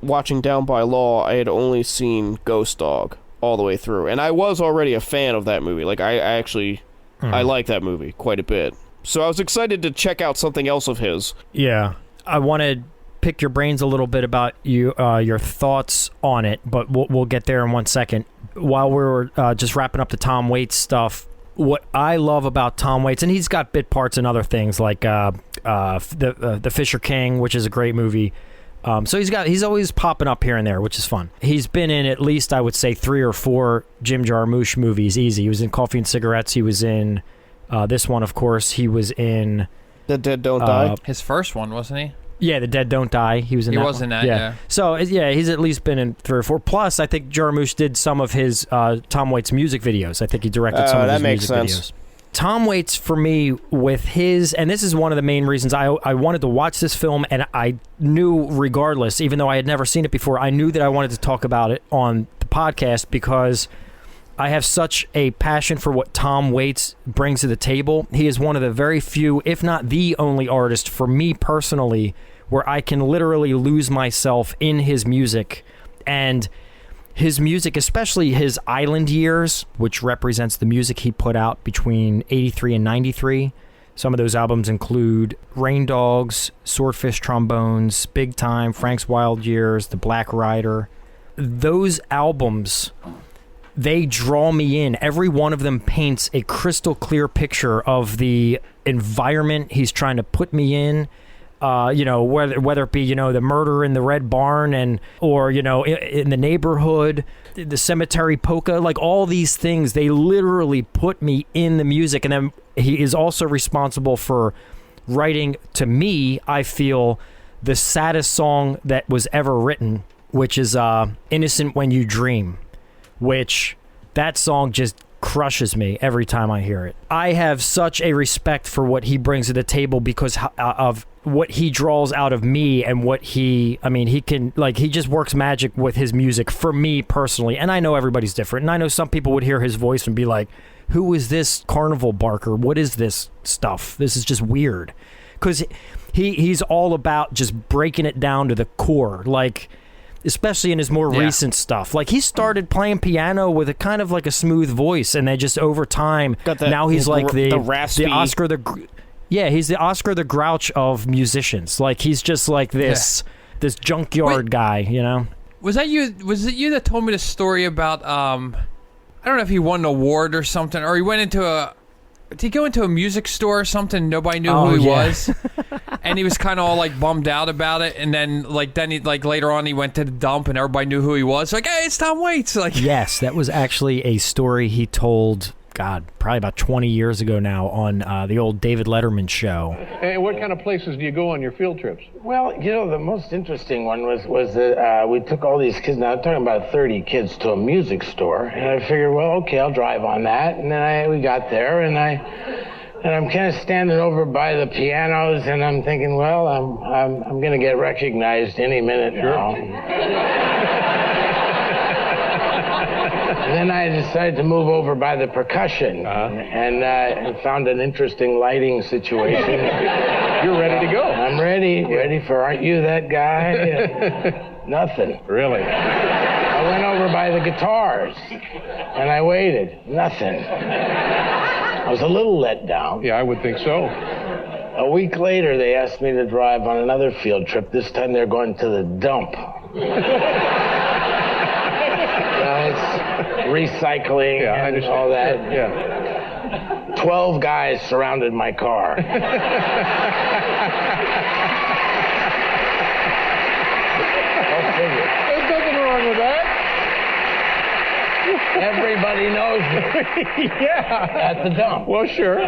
watching Down by Law, I had only seen Ghost Dog all the way through, and I was already a fan of that movie. Like I actually, I like that movie quite a bit. So I was excited to check out something else of his. Yeah. I want to pick your brains a little bit about your thoughts on it, but we'll get there in 1 second. While we're just wrapping up the Tom Waits stuff, what I love about Tom Waits, and he's got bit parts and other things like the Fisher King, which is a great movie. So he's always popping up here and there, which is fun. He's been in at least, I would say, 3 or 4 Jim Jarmusch movies, easy. He was in Coffee and Cigarettes. He was in this one, of course. He was in The Dead Don't Die. His first one, wasn't he? Yeah, The Dead Don't Die. He was in He that was one. in that, yeah. So, yeah, he's at least been in 3 or 4. Plus, I think Jarmusch did some of his Tom Waits music videos. I think he directed some of that his makes music sense. videos. Tom Waits, for me, with his... And this is one of the main reasons I wanted to watch this film, and I knew, regardless, even though I had never seen it before, I knew that I wanted to talk about it on the podcast because I have such a passion for what Tom Waits brings to the table. He is one of the very few, if not the only artist, for me personally, where I can literally lose myself in his music. And his music, especially his Island years, which represents the music he put out between 83 and 93. Some of those albums include Rain Dogs, Swordfish Trombones, Big Time, Frank's Wild Years, The Black Rider. Those albums, they draw me in. Every one of them paints a crystal clear picture of the environment he's trying to put me in. Whether it be, the murder in the Red Barn or in the neighborhood, the cemetery polka, like all these things, they literally put me in the music. And then he is also responsible for writing, to me, I feel, the saddest song that was ever written, which is Innocent When You Dream, which that song just crushes me every time I hear it. I have such a respect for what he brings to the table because of what he draws out of me and he just works magic with his music for me personally. And I know everybody's different. And I know some people would hear his voice and be like, who is this carnival barker? What is this stuff? This is just weird. Because he's all about just breaking it down to the core. Like, especially in his more recent stuff. Like, he started playing piano with a kind of like a smooth voice, and then just over time, now he's like the raspy. He's the Oscar the Grouch of musicians. Like, he's just like this junkyard guy, Was it you that told me the story about I don't know if he won an award or something, or he went into did he go into a music store or something? Nobody knew who he was, and he was kind of all like bummed out about it. And then later on, he went to the dump, and everybody knew who he was. Like, hey, it's Tom Waits. Like, yes, that was actually a story he told. God, probably about 20 years ago now on the old David Letterman show. And what kind of places do you go on your field trips? Well, the most interesting one was that we took all these kids, now I'm talking about 30 kids, to a music store. And I figured, well, okay, I'll drive on that. And then we got there, and And I'm kind of standing over by the pianos, and I'm thinking, well, I'm going to get recognized any minute now. And then I decided to move over by the percussion, and found an interesting lighting situation. You're ready to go. I'm ready for "Aren't You That Guy?" Nothing. Really? I went over by the guitars, and I waited. Nothing. I was a little let down. Yeah, I would think so. A week later, they asked me to drive on another field trip. This time they're going to the dump. It's recycling and all that. Yeah. 12 guys surrounded my car. There's nothing wrong with that. Everybody knows me. Yeah. At the dump. Well, sure.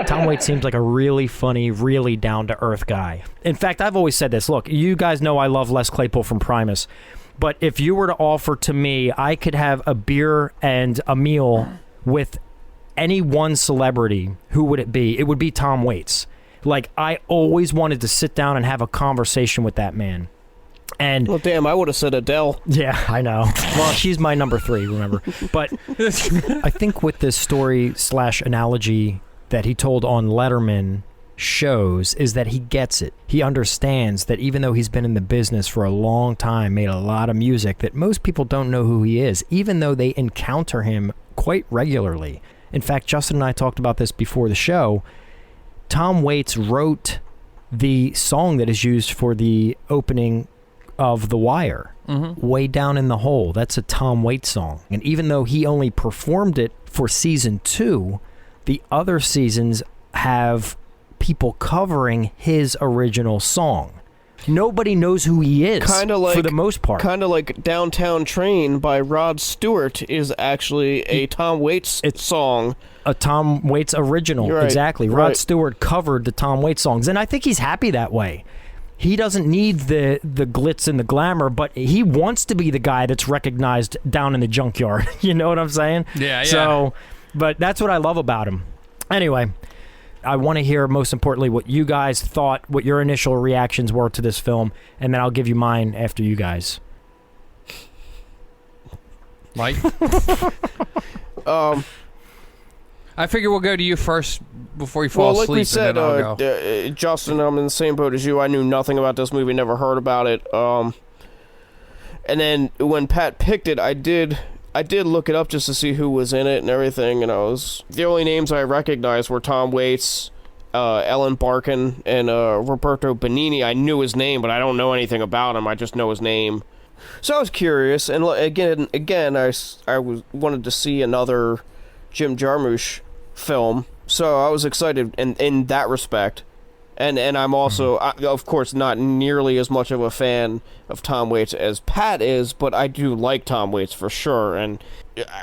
Tom Waits seems like a really funny, really down-to-earth guy. In fact, I've always said this. Look, you guys know I love Les Claypool from Primus. But if you were to offer to me, I could have a beer and a meal with any one celebrity, who would it be? It would be Tom Waits. Like, I always wanted to sit down and have a conversation with that man. And Well, damn, I would have said Adele. yeah, I know. Well, she's my number 3, remember? But I think with this story/analogy that he told on Letterman shows is that he gets it. He understands that even though he's been in the business for a long time, made a lot of music, that most people don't know who he is, even though they encounter him quite regularly. In fact, Justin and I talked about this before the show. Tom Waits wrote the song that is used for the opening of The Wire, Way Down in the Hole. That's a Tom Waits song. And even though he only performed it for season 2, the other seasons have people covering his original song. Nobody knows who he is, for the most part. Kind of like Downtown Train by Rod Stewart is actually a Tom Waits song. A Tom Waits original, Right, exactly. right. Rod Stewart covered the Tom Waits songs, and I think he's happy that way. He doesn't need the glitz and the glamour, but he wants to be the guy that's recognized down in the junkyard. You know what I'm saying? Yeah. So, but that's what I love about him. Anyway, I want to hear, most importantly, what you guys thought, what your initial reactions were to this film, and then I'll give you mine after you guys. Mike? I figure we'll go to you first before you fall Well, like asleep, we said, and then I'll go. Justin, I'm in the same boat as you. I knew nothing about this movie, never heard about it. And then when Pat picked it, I did look it up just to see who was in it and everything, and the only names I recognized were Tom Waits, Ellen Barkin, and Roberto Benigni. I knew his name, but I don't know anything about him. I just know his name. So I was curious, and again, I wanted to see another Jim Jarmusch film, so I was excited in that respect. And I'm also, of course, not nearly as much of a fan of Tom Waits as Pat is, but I do like Tom Waits for sure, and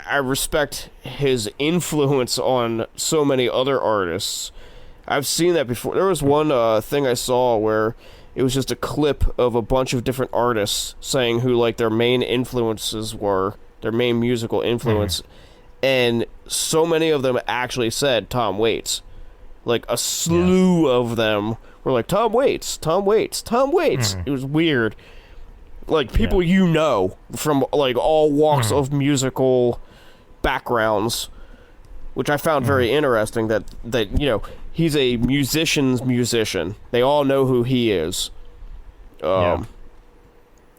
I respect his influence on so many other artists. I've seen that before. There was one thing I saw where it was just a clip of a bunch of different artists saying who like their main influences were, their main musical influence, and so many of them actually said Tom Waits. Like, a slew of them were like, Tom Waits, Tom Waits, Tom Waits. It was weird. Like, people you know from, like, all walks of musical backgrounds, which I found very interesting that, you know, he's a musician's musician. They all know who he is. So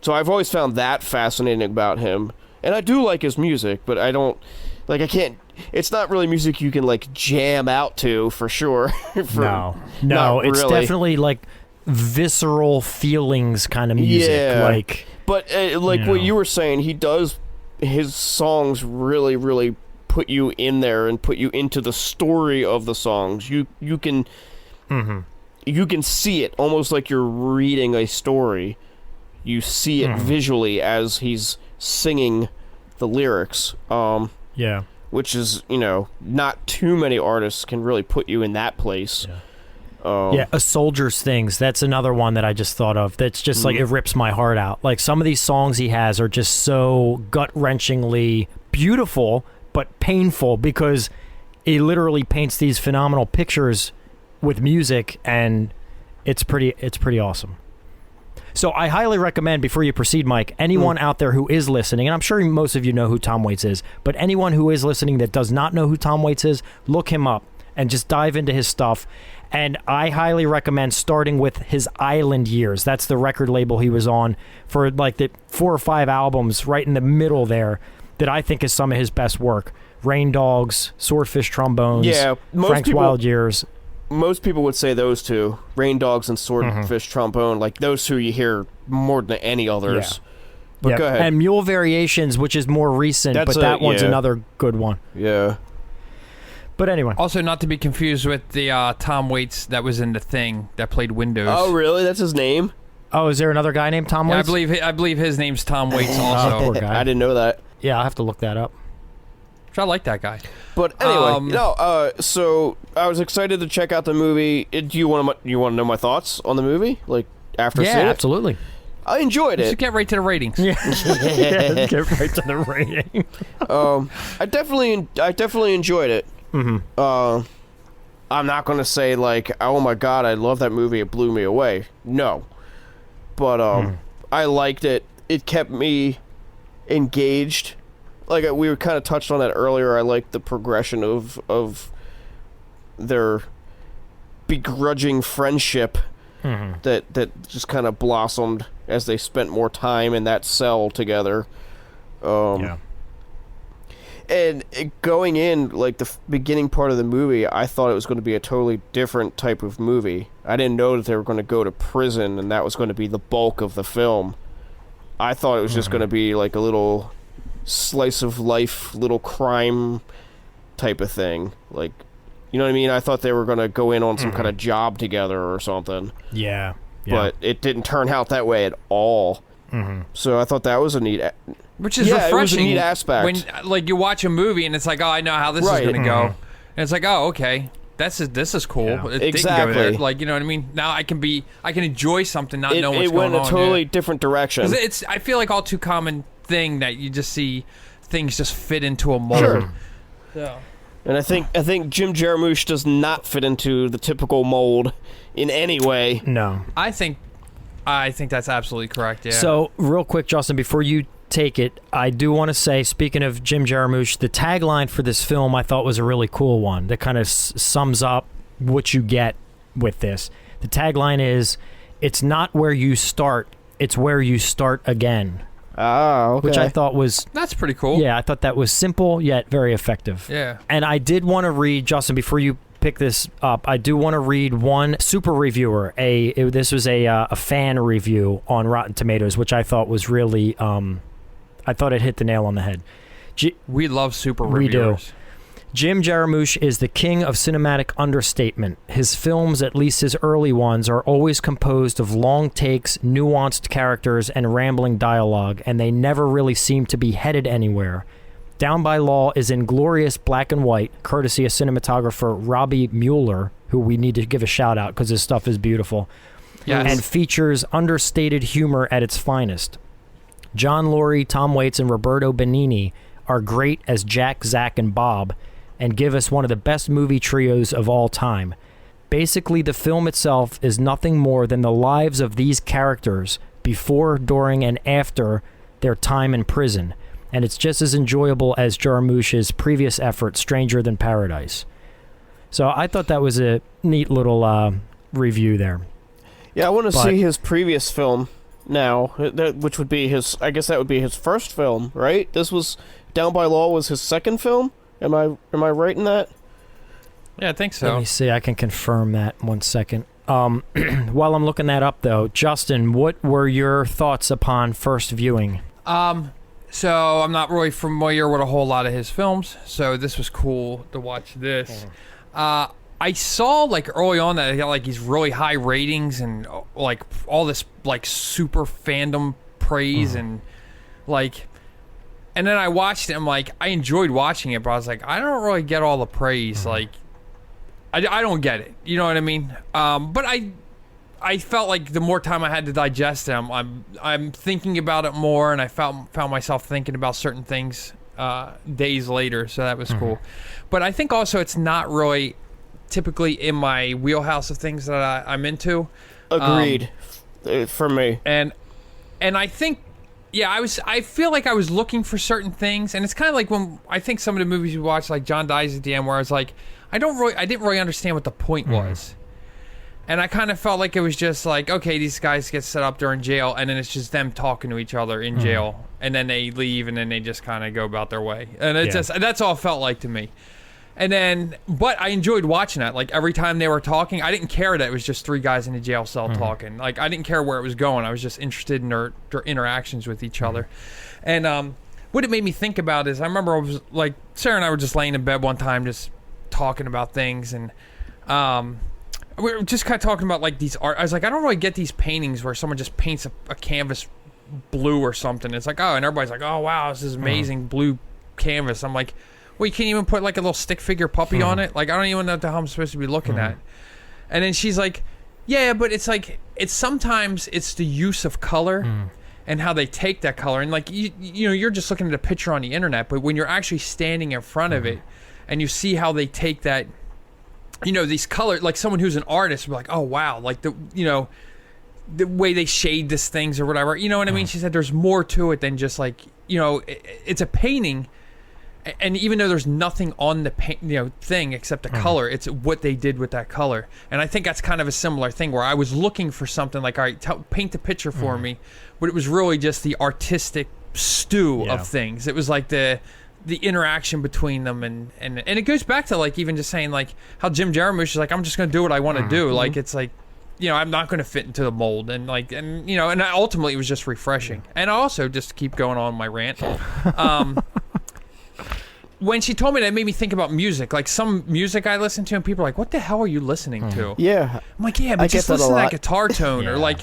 I've always found that fascinating about him. And I do like his music, but I don't... Like, I can't... It's not really music you can, like, jam out to, for sure. No, it's really. Definitely, like, visceral feelings kind of music. Yeah. Like, but, what you were saying, he does... His songs really, really put you in there and put you into the story of the songs. You can... You can see it, almost like you're reading a story. You see it visually as he's singing the lyrics. Which is, you know, not too many artists can really put you in that place. A Soldier's Things, that's another one that I just thought of. That's just like, it rips my heart out. Like, some of these songs he has are just so gut-wrenchingly beautiful, but painful, because he literally paints these phenomenal pictures with music, and it's pretty awesome. So I highly recommend, before you proceed, Mike, anyone out there who is listening, and I'm sure most of you know who Tom Waits is, but anyone who is listening that does not know who Tom Waits is, look him up and just dive into his stuff. And I highly recommend starting with his Island years. That's the record label he was on for like the 4 or 5 albums right in the middle there that I think is some of his best work. Rain Dogs, Swordfish Trombones, Frank's Wild Years. Most people would say those two, Rain Dogs and Swordfish Trombone, like those two you hear more than any others. Yeah. But go ahead. And Mule Variations, which is more recent, but that one's another good one. Yeah. But anyway. Also, not to be confused with the Tom Waits that was in The Thing that played Windows. Oh, really? That's his name? Oh, is there another guy named Tom Waits? I believe his name's Tom Waits also. Poor guy. I didn't know that. Yeah, I'll have to look that up. I like that guy. But anyway, so I was excited to check out the movie. Do you want to know my thoughts on the movie? Like, after seeing it? Yeah, absolutely. I enjoyed it. Let's get right to the ratings. Yeah, get right to the rating. I definitely enjoyed it. I'm not going to say, like, oh my god, I love that movie, it blew me away. No. But I liked it. It kept me engaged. Like, we were kind of touched on that earlier. I liked the progression of their begrudging friendship that just kind of blossomed as they spent more time in that cell together. And going in, like, the beginning part of the movie, I thought it was going to be a totally different type of movie. I didn't know that they were going to go to prison and that was going to be the bulk of the film. I thought it was just going to be, like, a little slice of life, little crime type of thing. Like, you know what I mean? I thought they were going to go in on some kind of job together or something. Yeah. But it didn't turn out that way at all. So I thought that was a neat... Which is refreshing. It was a neat aspect. When, like, you watch a movie and it's like, oh, I know how this is going to go. And it's like, oh, okay. This is cool. Yeah. It didn't go there. Like, you know what I mean? Now I can enjoy something, not know what's going on. It went a totally different direction. I feel like all too common thing that you just see things just fit into a mold. Sure. So. And I think Jim Jarmusch does not fit into the typical mold in any way. No. I think that's absolutely correct, yeah. So, real quick, Justin, before you take it, I do want to say, speaking of Jim Jarmusch, the tagline for this film I thought was a really cool one that kind of sums up what you get with this. The tagline is, "It's not where you start, it's where you start again." Oh, okay. Which I thought was... That's pretty cool. Yeah, I thought that was simple, yet very effective. Yeah. And I did want to read, Justin, before you pick this up, I do want to read one super reviewer. This was a fan review on Rotten Tomatoes, which I thought was really... I thought it hit the nail on the head. We love super We reviewers. do. Jim Jarmusch is the king of cinematic understatement. His films, at least his early ones, are always composed of long takes, nuanced characters, and rambling dialogue, and they never really seem to be headed anywhere. Down by Law is in glorious black and white, courtesy of cinematographer Robbie Mueller, who we need to give a shout out because his stuff is beautiful, and features understated humor at its finest. John Lurie, Tom Waits, and Roberto Benigni are great as Jack, Zack, and Bob, and give us one of the best movie trios of all time. Basically, the film itself is nothing more than the lives of these characters before, during, and after their time in prison, and it's just as enjoyable as Jarmusch's previous effort, Stranger Than Paradise. So I thought that was a neat little review there. Yeah, I want to see his previous film now, which would be his... I guess that would be his first film, right? This was... Down by Law was his second film? Am I right in that? Yeah, I think so. Let me see. I can confirm that 1 second. While I'm looking that up, though, Justin, what were your thoughts upon first viewing? So I'm not really familiar with a whole lot of his films, so this was cool to watch this. I saw, like, early on that he got, like, these really high ratings and, like, all this, like, super fandom praise and, like... And then I watched it, I'm like, I enjoyed watching it, but I was like, I don't really get all the praise. Like, I don't get it. You know what I mean? But I felt like the more time I had to digest it, I'm thinking about it more, and I found myself thinking about certain things days later, so that was cool. But I think also it's not really typically in my wheelhouse of things that I'm into. Agreed. For me. And I think, I feel like I was looking for certain things, and it's kind of like when I think some of the movies you watch, like John Dies at the End, where I was like, I didn't really understand what the point was. And I kind of felt like it was just like, okay, these guys get set up during jail, and then it's just them talking to each other in jail, and then they leave, and then they just kind of go about their way. And that's all it felt like to me. And then, but I enjoyed watching that. Like, every time they were talking, I didn't care that it was just three guys in a jail cell talking. Like, I didn't care where it was going. I was just interested in their interactions with each other. And what it made me think about is, I remember I was, like, Sarah and I were just laying in bed one time just talking about things, and we were just kind of talking about, like, these art. I was like, I don't really get these paintings where someone just paints a canvas blue or something. It's like, oh, and everybody's like, oh, wow, this is amazing blue canvas. I'm like, well, you can't even put like a little stick figure puppy on it. Like, I don't even know what the hell I'm supposed to be looking at. And then she's like, yeah, but it's like, sometimes it's the use of color and how they take that color. And like, you know, you're just looking at a picture on the internet, but when you're actually standing in front of it and you see how they take that, you know, these colors, like someone who's an artist would be like, oh, wow, like the way they shade these things or whatever. You know what I mean? She said there's more to it than just like, you know, it's a painting. And even though there's nothing on the thing except the color, it's what they did with that color. And I think that's kind of a similar thing where I was looking for something like, all right, paint the picture for me, but it was really just the artistic stew of things. It was like the interaction between them, and it goes back to like even just saying like how Jim Jarmusch is like, I'm just going to do what I want to do. Like, it's like, you know, I'm not going to fit into the mold, and like, and you know, and ultimately it was just refreshing. And I also, just to keep going on my rant, when she told me that, it made me think about music. Like, some music I listen to, and people are like, what the hell are you listening to? Yeah. I'm like, yeah, but just listen to that guitar tone, or like,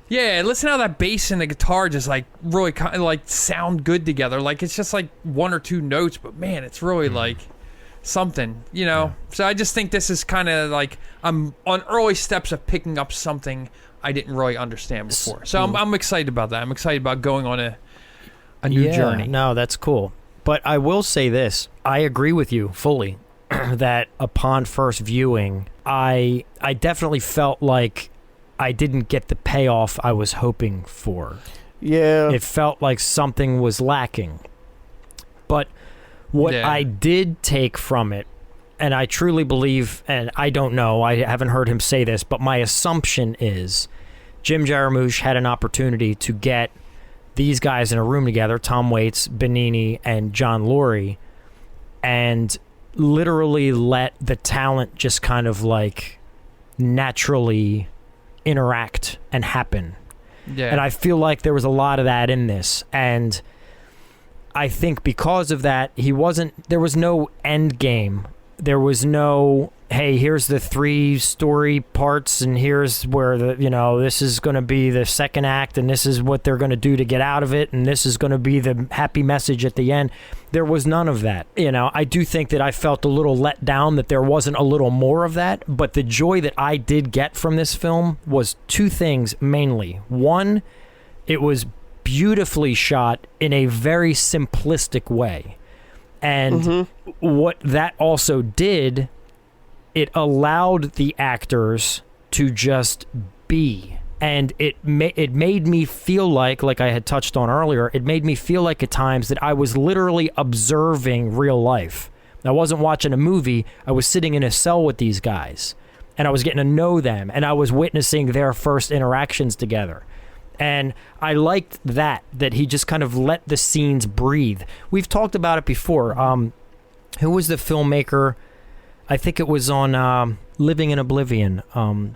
listen to how that bass and the guitar just like really kind of like sound good together. Like, it's just like one or two notes, but man, it's really like something, you know? So I just think this is kind of like, I'm on early steps of picking up something I didn't really understand before. So I'm excited about that. I'm excited about going on a new journey. No, that's cool. But I will say this, I agree with you fully that upon first viewing, I definitely felt like I didn't get the payoff I was hoping for. Yeah. It felt like something was lacking. But what I did take from it, and I truly believe, and I don't know, I haven't heard him say this, but my assumption is Jim Jarmusch had an opportunity to get these guys in a room together, Tom Waits, Benigni, and John Lurie, and literally let the talent just kind of like naturally interact and happen. Yeah. And I feel like there was a lot of that in this. And I think because of that, there was no end game. There was no, hey, here's the 3 story parts, and here's where this is going to be the second act, and this is what they're going to do to get out of it, and this is going to be the happy message at the end. There was none of that. You know, I do think that I felt a little let down that there wasn't a little more of that, but the joy that I did get from this film was 2 things mainly. One, it was beautifully shot in a very simplistic way. And what that also did, it allowed the actors to just be. And it made me feel like I had touched on earlier, it made me feel like at times that I was literally observing real life. I wasn't watching a movie. I was sitting in a cell with these guys, and I was getting to know them, and I was witnessing their first interactions together. And I liked that he just kind of let the scenes breathe. We've talked about it before. Who was the filmmaker? I think it was on Living in Oblivion.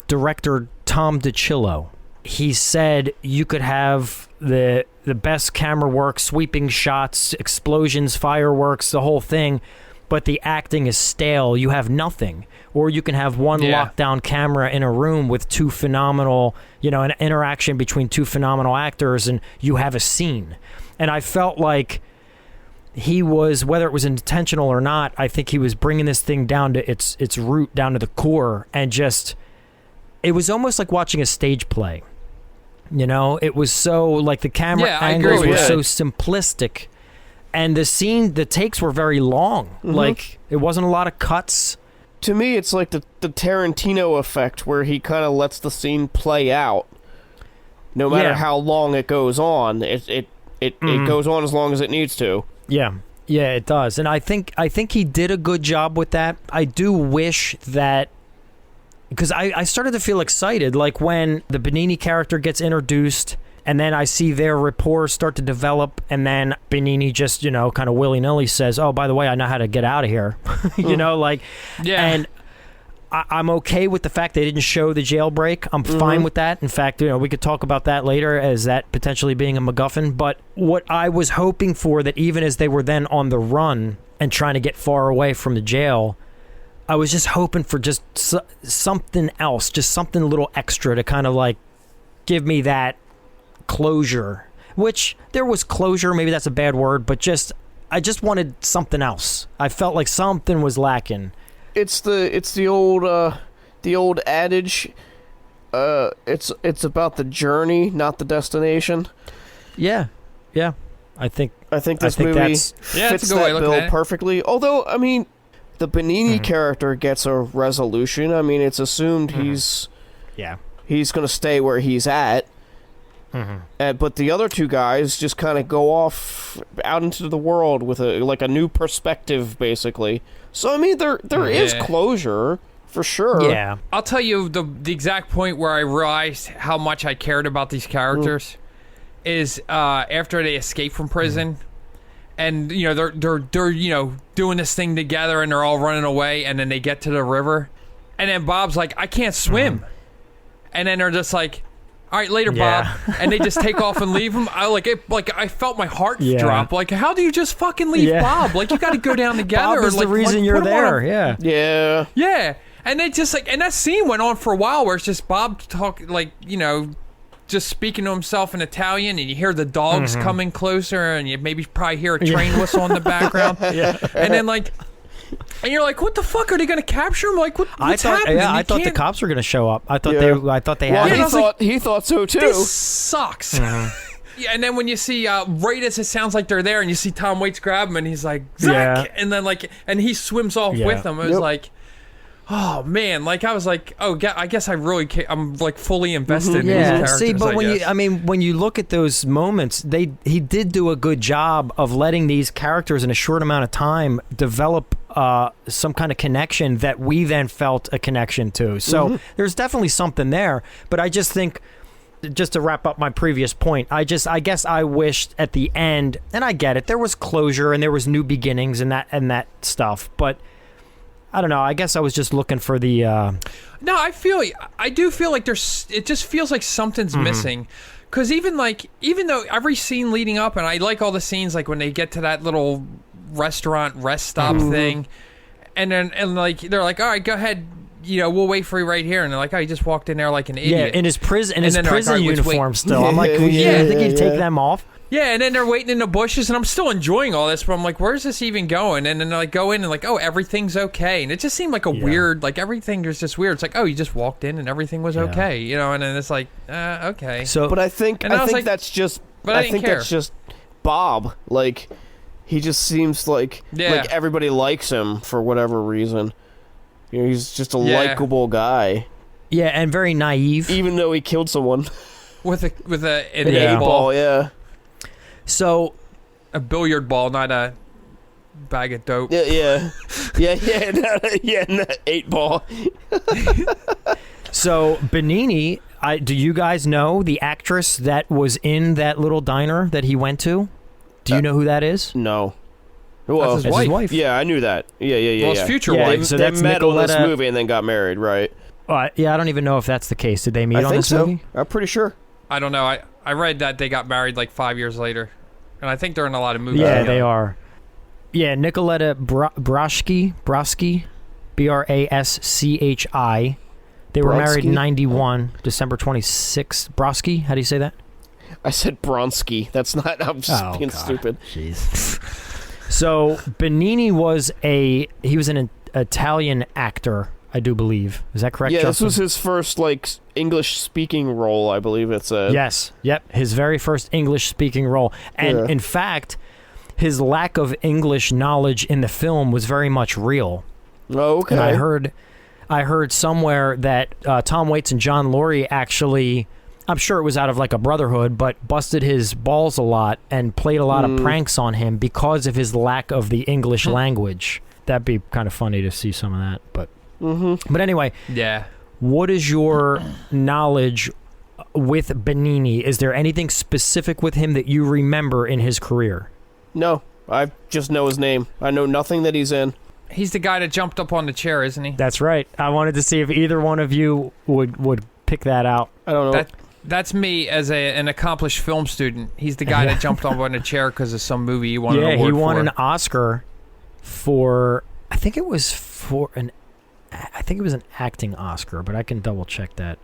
Director Tom DiCillo. He said you could have the best camera work, sweeping shots, explosions, fireworks, the whole thing, but the acting is stale. You have nothing. Or you can have one lockdown camera in a room with 2 phenomenal, an interaction between 2 phenomenal actors, and you have a scene. And I felt like he was, whether it was intentional or not, I think he was bringing this thing down to its root, down to the core, and just, it was almost like watching a stage play. It was so, like, the camera angles were so simplistic. And the takes were very long. Like, it wasn't a lot of cuts. To me, it's like the Tarantino effect, where he kind of lets the scene play out. No matter how long it goes on, it goes on as long as it needs to. Yeah, it does. And I think he did a good job with that. I do wish that, because I started to feel excited, like when the Benigni character gets introduced, and then I see their rapport start to develop, and then Benigni just, kind of willy-nilly says, oh, by the way, I know how to get out of here. And I'm okay with the fact they didn't show the jailbreak. I'm fine with that. In fact, we could talk about that later as that potentially being a MacGuffin. But what I was hoping for, that even as they were then on the run and trying to get far away from the jail, I was just hoping for just something else, just something a little extra to kind of like give me that closure, which there was closure. Maybe that's a bad word, but I just wanted something else. I felt like something was lacking. It's the old adage. It's about the journey, not the destination. Yeah. I think this movie fits that bill perfectly. Although, I mean, the Benigni character gets a resolution. I mean, it's assumed he's going to stay where he's at. But the other two guys just kind of go off out into the world with a new perspective, basically. So I mean, there is closure for sure. Yeah, I'll tell you the exact point where I realized how much I cared about these characters is after they escape from prison, and they're doing this thing together, and they're all running away, and then they get to the river, and then Bob's like, I can't swim, and then they're just like, all right, later, Bob, and they just take off and leave him. I felt my heart drop. Like, how do you just fucking leave Bob? Like, you got to go down together. Bob is the reason you're there. Yeah. And they just and that scene went on for a while, where it's just Bob just speaking to himself in Italian, and you hear the dogs coming closer, and you maybe probably hear a train whistle in the background. And then and you're like, what the fuck, are they going to capture him? Like, what's happening? Yeah, I thought the cops were going to show up. I thought they well, had. He thought so too. This sucks. Yeah, and then when you see right as it sounds like they're there, and you see Tom Waits grab him, and he's like, Zack, and then and he swims off with them. It was like, oh man, I was like, oh, I guess I really I'm fully invested in these characters. See, but when you look at those moments, he did do a good job of letting these characters in a short amount of time develop some kind of connection that we then felt a connection to. So there's definitely something there. But I just think, just to wrap up my previous point, I guess I wished at the end, and I get it, there was closure and there was new beginnings and that stuff, but I don't know. I guess I was just looking for the. No, I do feel like it just feels like something's missing, because even though every scene leading up, and I like all the scenes like when they get to that little restaurant rest stop thing, and then they're like, all right, go ahead, we'll wait for you right here, and they're like, oh, you just walked in there like an idiot. Yeah, in his prison uniform still. I'm like, you think he'd take them off? Yeah, and then they're waiting in the bushes, and I'm still enjoying all this, but I'm like, where's this even going? And then they go in and oh, everything's okay. And it just seemed like a weird, everything was just weird. It's like, oh, you just walked in and everything was okay, and then it's like, okay. So, but I think that's just Bob. Like, he just seems like everybody likes him for whatever reason. He's just a likable guy. Yeah, and very naive. Even though he killed someone with an 8-ball. Yeah. So, a billiard ball, not a bag of dope. Yeah, not 8-ball. So, Benigni, do you guys know the actress that was in that little diner that he went to? Do you know who that is? No. Well, that's his wife. Yeah, I knew that. Yeah. Well, his future wife. So they that's met on this movie and then got married, right? Yeah, I don't even know if that's the case. Did they meet on this movie? I'm pretty sure. I don't know. I read that they got married 5 years later, and I think they're in a lot of movies. Yeah, they are. Yeah, Nicoletta Braschi, Braschi. They were married in 91, December 26th. Braschi, how do you say that? I said Bronski. That's not. I'm just being stupid. Jeez. So Benigni was an Italian actor, I do believe. Is that correct, Justin? This was his first English-speaking role, I believe it said. Yes. Yep. His very first English-speaking role. And in fact, his lack of English knowledge in the film was very much real. Okay. And I heard somewhere that Tom Waits and John Lurie actually, I'm sure it was out of like a brotherhood, but busted his balls a lot and played a lot of pranks on him because of his lack of the English language. That'd be kind of funny to see some of that. But anyway, Yeah. what is your knowledge with Benigni? Is there anything specific with him that you remember in his career? No, I just know his name. I know nothing that he's in. He's the guy that jumped up on the chair, isn't he? That's right. I wanted to see if either one of you would pick that out. I don't know. That's me as an accomplished film student. He's the guy that jumped up on the chair because of some movie he won an award for. Yeah, he won an Oscar for, I think it was an acting Oscar, but I can double check that.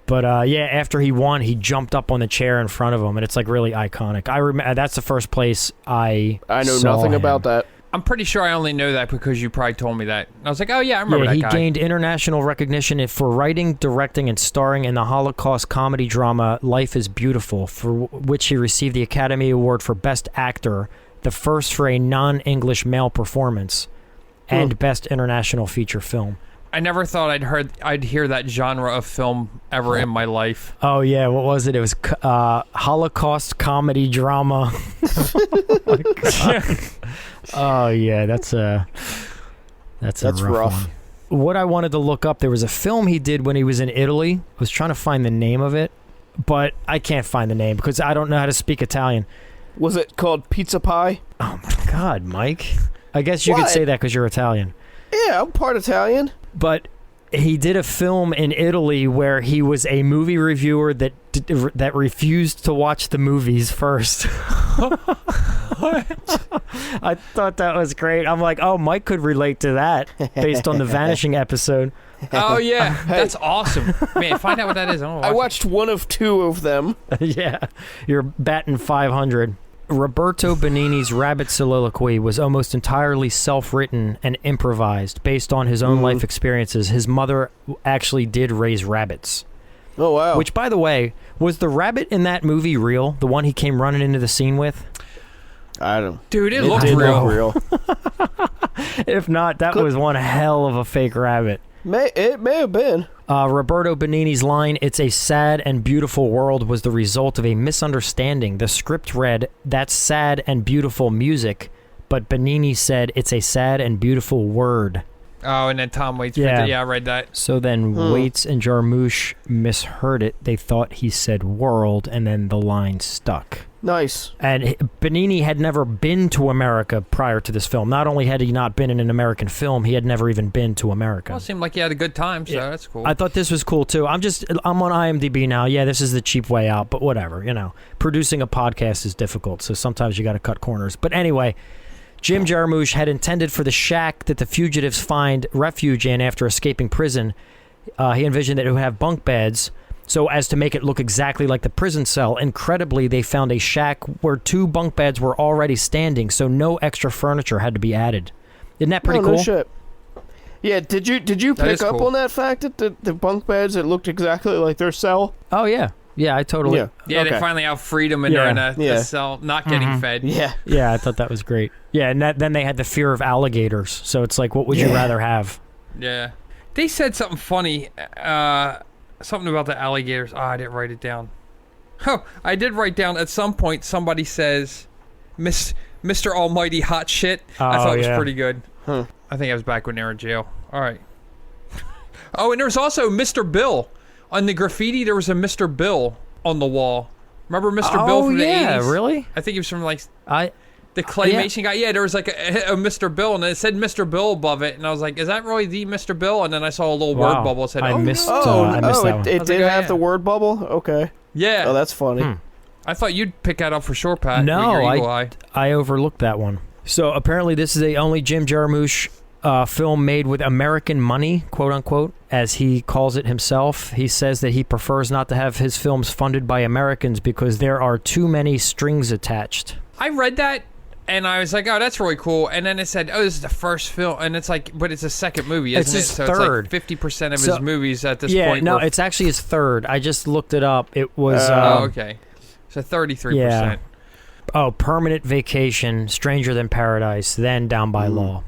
But yeah, after he won, he jumped up on the chair in front of him, and it's like really iconic. I remember that's the first place I know saw nothing him. about that. I'm pretty sure I only know that because you probably told me that. I was like, oh yeah, I remember that he guy. gained international recognition for writing, directing, and starring in the Holocaust comedy drama Life is Beautiful, for which he received the Academy Award for Best Actor, the first for a non-English male performance, and Best International Feature Film. I never thought I'd hear that genre of film ever in my life. Oh yeah, what was it? It was Holocaust comedy drama. Oh yeah, that's a rough one. What I wanted to look up, there was a film he did when he was in Italy. I was trying to find the name of it, but I can't find the name because I don't know how to speak Italian. Was it called Pizza Pie? Oh my God, Mike. I guess you could say that because you're Italian. Yeah, I'm part Italian. But he did a film in Italy where he was a movie reviewer that refused to watch the movies first. I thought that was great. I'm like, oh, Mike could relate to that based on the Vanishing episode. Oh yeah, that's awesome. Man, find out what that is. I watched one of two of them. Yeah, you're batting 500. Roberto Benigni's rabbit soliloquy was almost entirely self-written and improvised based on his own life experiences. His mother actually did raise rabbits. Oh, wow. Which, by the way, was the rabbit in that movie real? The one he came running into the scene with? I don't. Dude, it It looked did real. look real. If not, that was one hell of a fake rabbit. It may have been. Roberto Benigni's line, "It's a sad and beautiful world," was the result of a misunderstanding. The script read, "That's sad and beautiful music," but Benigni said, "It's a sad and beautiful word." Oh, and then Tom Waits. Yeah. Yeah, I read that. So then Waits and Jarmusch misheard it. They thought he said world, and then the line stuck. Nice. And Benigni had never been to America prior to this film. Not only had he not been in an American film, he had never even been to America. Well, it seemed like he had a good time, so that's cool. I thought this was cool too. I'm on IMDb now. Yeah, this is the cheap way out, but whatever. Producing a podcast is difficult, so sometimes you got to cut corners. But anyway, Jim Jarmusch had intended for the shack that the fugitives find refuge in after escaping prison. He envisioned that it would have bunk beds, so as to make it look exactly like the prison cell. Incredibly, they found a shack where 2 bunk beds were already standing, so no extra furniture had to be added. Isn't that pretty cool? No shit. Yeah, did you pick up on that fact that the bunk beds, it looked exactly like their cell? Oh yeah. Yeah, I totally... Yeah, okay. They finally out freed him and they're in a cell, not getting fed. Yeah. Yeah, I thought that was great. Yeah, and then they had the fear of alligators, so it's like, what would you rather have? Yeah. They said something funny, something about the alligators. Oh, I didn't write it down. Oh, I did write down at some point somebody says, Mr. Almighty Hot Shit. I thought it was pretty good. Huh. I think I was back when they were in jail. All right. Oh, and there was also Mr. Bill. On the graffiti, there was a Mr. Bill on the wall. Remember Mr. Bill from the 80s? Really? I think he was from the claymation guy. Yeah, there was like a Mr. Bill, and it said Mr. Bill above it, and I was like, is that really the Mr. Bill? And then I saw a little word bubble that said, I missed that one. It did have the word bubble? Okay. Yeah. Oh, that's funny. I thought you'd pick that up for sure, Pat. No, with your eagle eye. I overlooked that one. So apparently this is the only Jim Jarmusch film made with American money, quote unquote, as he calls it himself. He says that he prefers not to have his films funded by Americans because there are too many strings attached. I read that and I was like, oh, that's really cool. And then it said, oh, this is the first film. And it's like, but it's a second movie, isn't it's it? his So third. It's like 50% of his movies at this point. No, it's actually his third. I just looked it up. It was... okay. So 33%. Yeah. Permanent Vacation, Stranger Than Paradise, then Down by Law.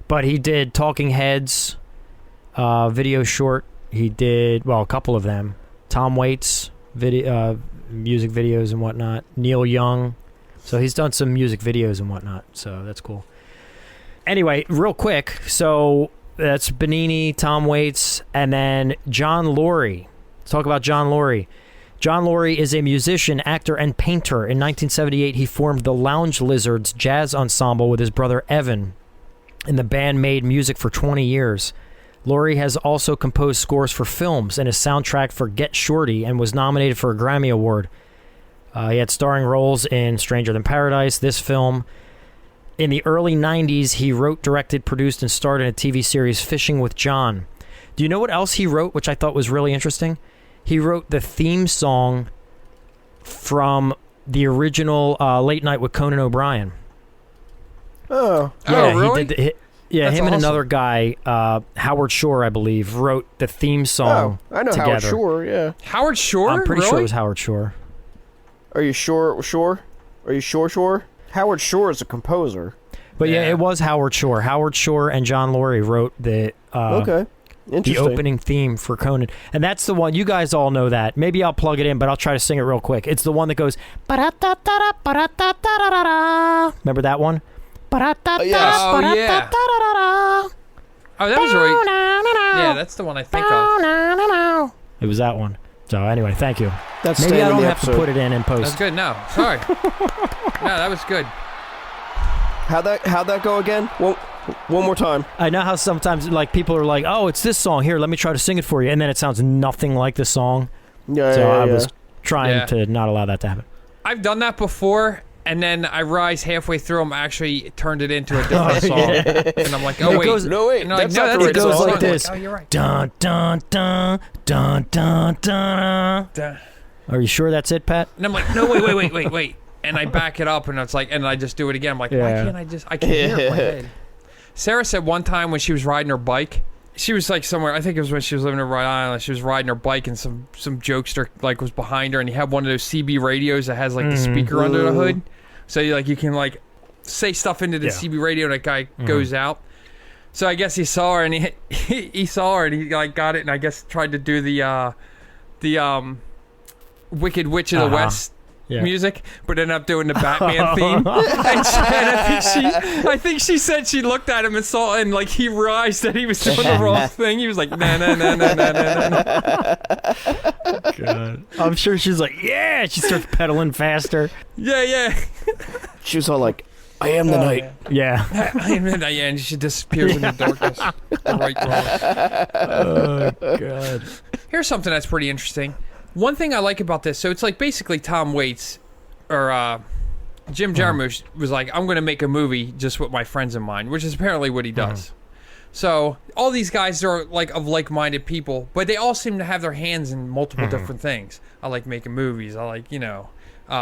But he did Talking Heads, video short. He did, a couple of them. Tom Waits, music videos and whatnot. Neil Young. So he's done some music videos and whatnot. So that's cool. Anyway, real quick. So that's Benigni, Tom Waits, and then John Lurie. Let's talk about John Lurie. John Lurie is a musician, actor, and painter. In 1978, he formed the Lounge Lizards Jazz Ensemble with his brother Evan, and the band made music for 20 years. Lurie has also composed scores for films and a soundtrack for Get Shorty and was nominated for a Grammy Award. He had starring roles in Stranger Than Paradise, this film. In the early 90s, he wrote, directed, produced, and starred in a TV series, Fishing with John. Do you know what else he wrote, which I thought was really interesting? He wrote the theme song from the original Late Night with Conan O'Brien. Oh. Yeah, really? He did That's him awesome. And another guy, Howard Shore, I believe, wrote the theme song I know together. Howard Shore, yeah. Howard Shore? I'm pretty really? sure it was Howard Shore. Are you sure? Are you sure? Howard Shore is a composer. But yeah, it was Howard Shore. Howard Shore and John Lurie wrote the opening theme for Conan. And that's the one, you guys all know that. Maybe I'll plug it in, but I'll try to sing it real quick. It's the one that goes, ba-da-da-da-da, ba-da-da-da-da-da. Remember that one? Yeah. Oh, yeah. Oh, that was really... Yeah, that's the one I think of. It was that one. So anyway, thank you. That's Maybe I don't have to put it in and post. That's good. No, sorry. No, that was good. How'd that go again? One more time. I know how sometimes like people are like, "Oh, it's this song. Here, let me try to sing it for you," and then it sounds nothing like the song. I was trying to not allow that to happen. I've done that before, and then I realized halfway through, I'm actually turned it into a different song, and I'm like, "Oh wait, no wait, that's not the right song. It goes like this. Like, oh, you're right. Dun dun dun dun dun dun. Are you sure that's it, Pat? And I'm like, no, wait. And I back it up, and it's like, and I just do it again. I'm like, why can't I can't hear it in my head. Sarah said one time when she was riding her bike, she was like somewhere, I think it was when she was living in Rhode Island, she was riding her bike, and some jokester like was behind her, and he had one of those CB radios that has like the speaker under the hood. So you can like say stuff into the CB radio, and that guy goes out. So I guess he saw her, and he saw her, and he like got it, and I guess tried to do the Wicked Witch of the West music, but ended up doing the Batman theme. And I think she said she looked at him and saw, and like he realized that he was doing the wrong thing. He was like, nah. God. I'm sure she's like, yeah. She starts pedaling faster. Yeah. She was all like, I am the night. Yeah. I am the night, and she disappears in the darkness. The right wrong. Oh, God. Here's something that's pretty interesting. One thing I like about this, so it's like basically Tom Waits or Jim Jarmusch was like, I'm going to make a movie just with my friends in mind, which is apparently what he does. So all these guys are like of like-minded people, but they all seem to have their hands in multiple different things. I like making movies. I like,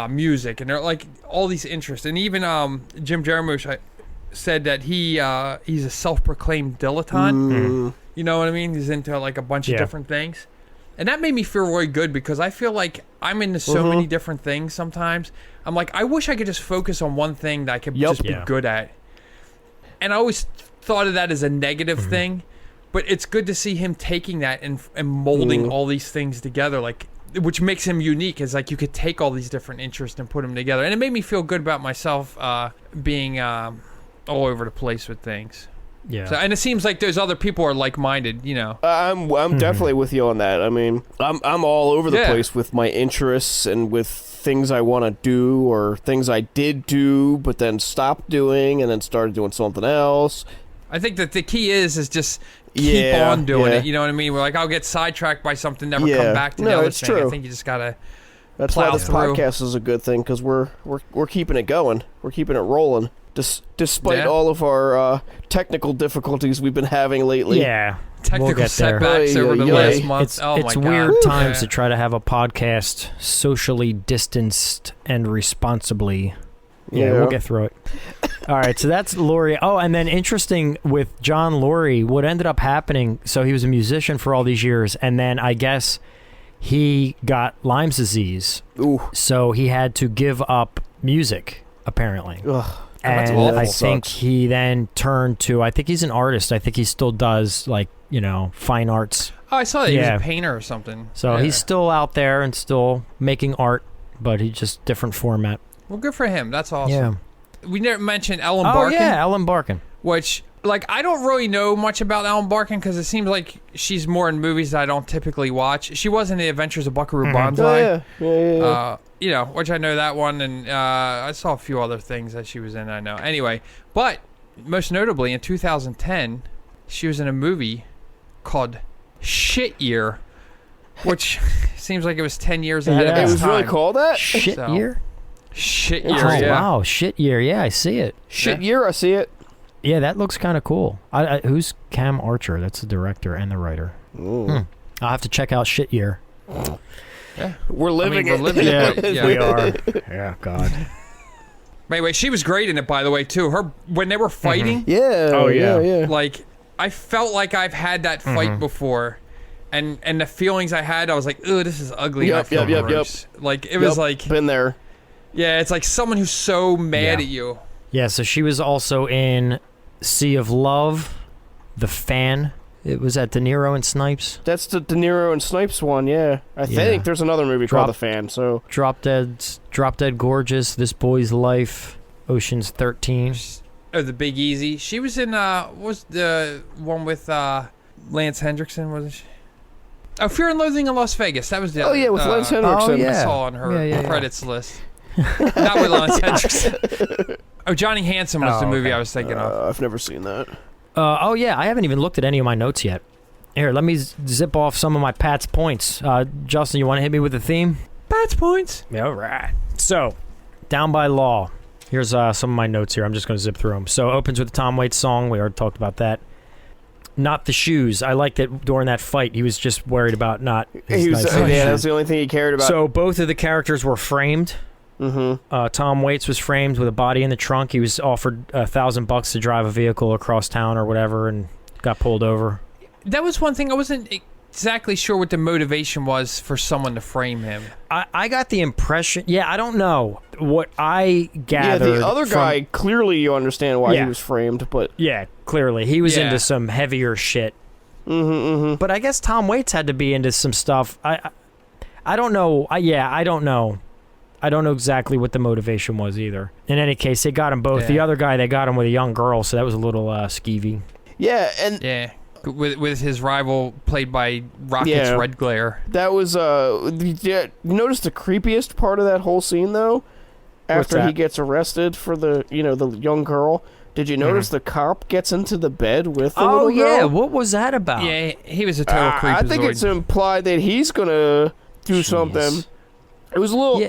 music, and they're like all these interests. And even Jim Jarmusch said that he's a self-proclaimed dilettante. You know what I mean? He's into like a bunch of different things. And that made me feel really good because I feel like I'm into so many different things sometimes. I'm like, I wish I could just focus on one thing that I could just be good at. And I always thought of that as a negative thing, but it's good to see him taking that and molding all these things together, like, which makes him unique. Is like you could take all these different interests and put them together. And it made me feel good about myself being all over the place with things. Yeah. So, and it seems like those other people are like-minded, I'm definitely with you on that. I mean, I'm all over the place with my interests and with things I want to do or things I did do but then stopped doing and then started doing something else. I think that the key is just keep on doing it. You know what I mean? We're like, I'll get sidetracked by something, never come back to the other thing. True. I think you just gotta. That's why this podcast is a good thing because we're keeping it going. We're keeping it rolling. Despite all of our technical difficulties we've been having lately. Yeah. Technical setbacks over the last month. It's weird times to try to have a podcast socially distanced and responsibly. Yeah, we'll get through it. All right, so that's Lurie. Oh, and then interesting with John Lurie, what ended up happening, so he was a musician for all these years, and then I guess he got Lyme's disease. Ooh. So he had to give up music, apparently. Ugh. And awful. I think Sucks. he then turned to, I think he's an artist. I think he still does, like, fine arts. Oh, I saw that he Yeah. was a painter or something. So Yeah. he's still out there and still making art, but he's just different format. Well, good for him. That's awesome. Yeah. We never mentioned Ellen Oh, Barkin. yeah, Ellen Barkin. Which, like, I don't really know much about Ellen Barkin because it seems like she's more in movies that I don't typically watch. She was in The Adventures of Buckaroo Banzai. Yeah. Which I know that one, and I saw a few other things that she was in, I know. Anyway, but most notably, in 2010, she was in a movie called Shit Year, which seems like it was 10 years ahead of Yeah. its It was time. really called that? Shit So, year? Shit Year, Oh, yeah. wow. Shit year. Yeah, I see it. Shit year, I see it. Yeah, that looks kind of cool. Who's Cam Archer? That's the director and the writer. I'll have to check out Shit Year. We're living we're it. living it. Yeah. We are. Yeah, God. But anyway, she was great in it, by the way, too. Her when they were fighting, Yeah. Oh, yeah. Yeah. like, I felt like I've had that fight before. And the feelings I had, I was like, "Ugh, this is ugly." and I Yep, feel yep, gross. Like, it was like, Been there. yeah, it's like someone who's so mad Yeah. at you. Yeah, so she was also in Sea of Love, The Fan. It was at De Niro and Snipes. That's the De Niro and Snipes one, yeah. I think there's another movie called The Fan, so... Drop Dead Gorgeous, This Boy's Life, Ocean's 13. Oh, the Big Easy. She was in what was the one with Lance Hendrickson, wasn't she? Oh, Fear and Loathing in Las Vegas. That was the Oh, yeah, with Lance Henriksen. Oh, yeah. I saw on her Yeah. credits list. Not with Lance Hendrickson. Oh, Johnny Handsome was the movie okay. I was thinking of. I've never seen that. Oh, yeah, I haven't even looked at any of my notes yet. Here, let me zip off some of my Pat's points. Justin, you want to hit me with the theme? Pat's points. Yeah, all right. So, Down by Law. Here's some of my notes here. I'm just going to zip through them. So, opens with the Tom Waits song. We already talked about that. Not the shoes. I liked that during that fight, he was just worried about not his He was, nice yeah, shoes. that's the only thing he cared about. So, both of the characters were framed. Tom Waits was framed with a body in the trunk. He was offered $1,000 to drive a vehicle across town or whatever and got pulled over. That was one thing I wasn't exactly sure what the motivation was for someone to frame him. I got the impression... Yeah, I don't know. What I gathered... Yeah, the other guy, clearly you understand why he was framed, but... Yeah, clearly. He was Yeah. into some heavier shit. But I guess Tom Waits had to be into some stuff. I don't know. I don't know. I don't know exactly what the motivation was either. In any case, they got them both. Yeah. The other guy, they got him with a young girl, so that was a little skeevy. Yeah, and Yeah. With his rival played by Rocket's Red Glare. that was, you notice the creepiest part of that whole scene, though? What's After he that? gets arrested for the young girl, did you notice the cop gets into the bed with the little girl? yeah. What was that about? Yeah, he was a total creepazoid. I think it's implied that he's gonna do something. It was a little... Yeah.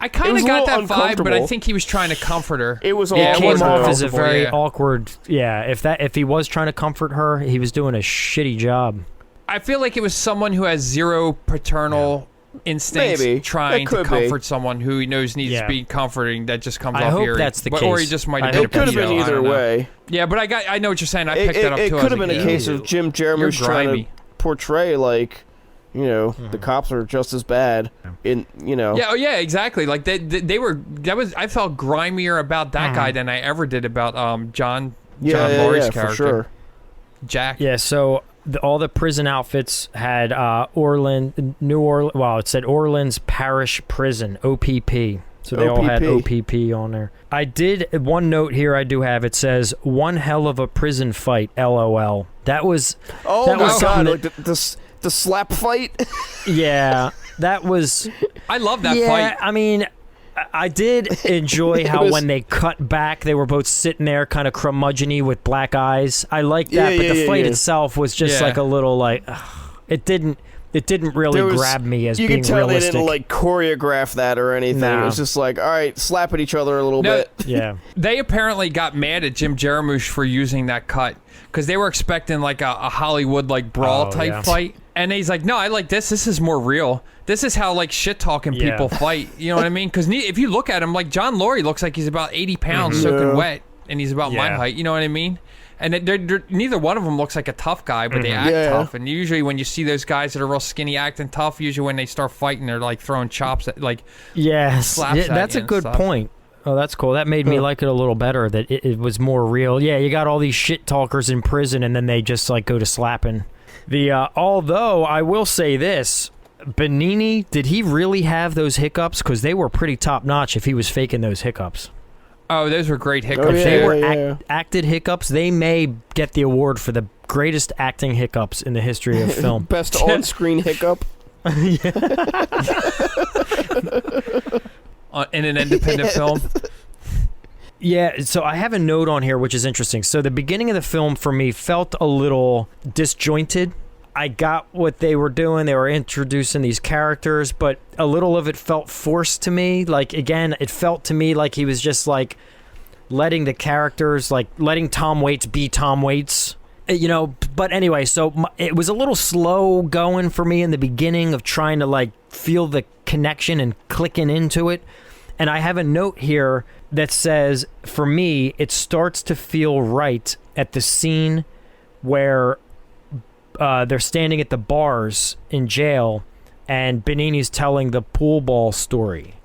I kind was of a got little that vibe, but I uncomfortable. think he was trying to comfort her. It was Yeah, It it came was off as a uncomfortable, very yeah. awkward... Yeah, if he was trying to comfort her, he was doing a shitty job. I feel like it was someone who has zero paternal instincts Maybe. trying It to could be. comfort someone who he knows needs Yeah. to be comforting that just comes I off hope eerie. that's the Or case. he just might I have hope been a It could have pedo, been I either don't know. way. Yeah, but I know what you're saying. I picked that up too. It I could was have been like, a "Ew." case of Jim Jarmusch trying grimy. to portray, like, the cops are just as bad. Yeah, oh yeah, exactly. Like they were. I felt grimier about that guy than I ever did about John Laurie's character, for sure. Jack. Yeah, so all the prison outfits had New Orleans. Well, it said Orleans Parish Prison (OPP). So they all had OPP on there. I did one note here. I do have. It says one hell of a prison fight. LOL. That was. Oh that my was god! something Like the slap fight. Yeah, that was. I love that yeah, fight. I mean, I did enjoy how was- when they cut back, they were both sitting there kind of curmudgeon-y with black eyes. I liked that, but the fight itself was just Yeah. like a little like, it didn't really grab me as you being could tell realistic. they didn't like choreograph that or anything. No. It was just like, all right, slap at each other a little No. bit. Yeah, They apparently got mad at Jim Jarmusch for using that cut because they were expecting like a Hollywood like brawl Oh, type yeah. fight, and he's like, "No, I like this. This is more real. This is how like shit talking Yeah. people fight." You know what I mean? Because if you look at him, like John Laurie looks like he's about 80 pounds soaking Yeah. wet, and he's about my Yeah. height. You know what I mean? And they're, neither one of them looks like a tough guy, but they act Yeah. tough. And usually when you see those guys that are real skinny acting tough, usually when they start fighting, they're like throwing chops at like. yes, Slaps yeah, at that's you a and good stuff. point. Oh, that's cool. That made me like it a little better, that it was more real. Yeah, you got all these shit talkers in prison, and then they just, like, go to slapping. Although, I will say this, Benigni, did he really have those hiccups? Because they were pretty top-notch if he was faking those hiccups. Oh, those were great hiccups. Oh, yeah, They were yeah. acted hiccups. They may get the award for the greatest acting hiccups in the history of film. Best on-screen hiccup. In an independent film. Yeah, so I have a note on here which is interesting. So the beginning of the film for me felt a little disjointed. I got what they were doing. They were introducing these characters, but a little of it felt forced to me. Like, again, it felt to me like he was just, like, letting the characters, like, letting Tom Waits be Tom Waits. You know, but anyway, so it was a little slow going for me in the beginning of trying to, like, feel the connection and clicking into it. And I have a note here that says, for me, it starts to feel right at the scene where they're standing at the bars in jail and Benigni's telling the pool ball story.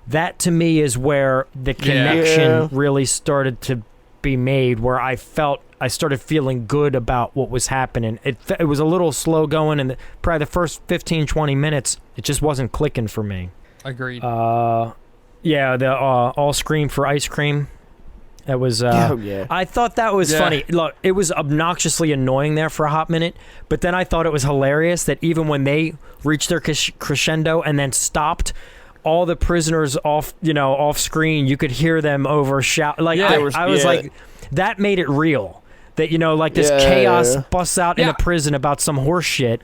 That, to me, is where the connection really started to be made, where I started feeling good about what was happening. It was a little slow going, and probably the first 15, 20 minutes, it just wasn't clicking for me. Agreed. Yeah, the all scream for ice cream. That was. I thought that was funny. Look, it was obnoxiously annoying there for a hot minute, but then I thought it was hilarious that even when they reached their crescendo and then stopped, all the prisoners off screen, you could hear them over shout. Like I was like, that made it real. That like this chaos busts out in a prison about some horse shit.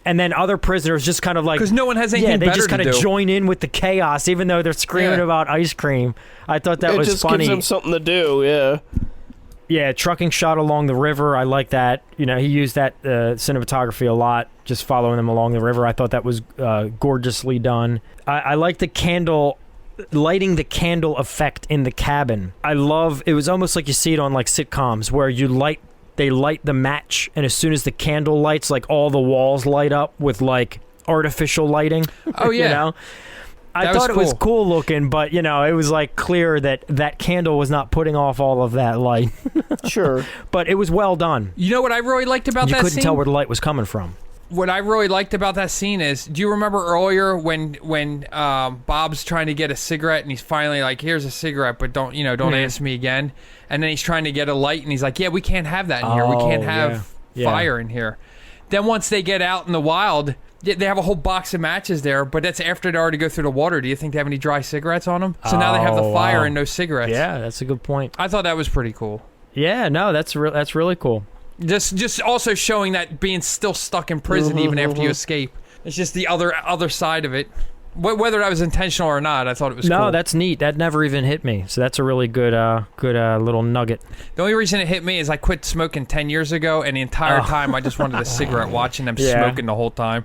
And then other prisoners just kind of like... Because no one has anything better to do. They just kind of join in with the chaos, even though they're screaming about ice cream. I thought that was funny. It just gives them something to do, yeah. Yeah, trucking shot along the river. I like that. He used that cinematography a lot, just following them along the river. I thought that was gorgeously done. I like the candle... lighting the candle effect in the cabin. I love... It was almost like you see it on like sitcoms, where they light the match, and as soon as the candle lights, like all the walls light up with like artificial lighting. Oh yeah. I thought it was cool looking, but it was like clear that candle was not putting off all of that light. Sure. But it was well done. You know what I really liked about that scene? You couldn't tell where the light was coming from. What I really liked about that scene is, do you remember earlier when Bob's trying to get a cigarette and he's finally like, here's a cigarette, but don't ask me again. And then he's trying to get a light and he's like, yeah, we can't have that in here. We can't have fire in here. Then once they get out in the wild, they have a whole box of matches there, but that's after they already go through the water. Do you think they have any dry cigarettes on them? So now they have the fire and no cigarettes. Yeah, that's a good point. I thought that was pretty cool. Yeah, no, that's really cool. Just also showing that being still stuck in prison even after you escape. It's just the other side of it. Whether that was intentional or not, I thought it was cool. No, that's neat. That never even hit me. So that's a really good little nugget. The only reason it hit me is I quit smoking 10 years ago, and the entire time I just wanted a cigarette watching them smoking the whole time.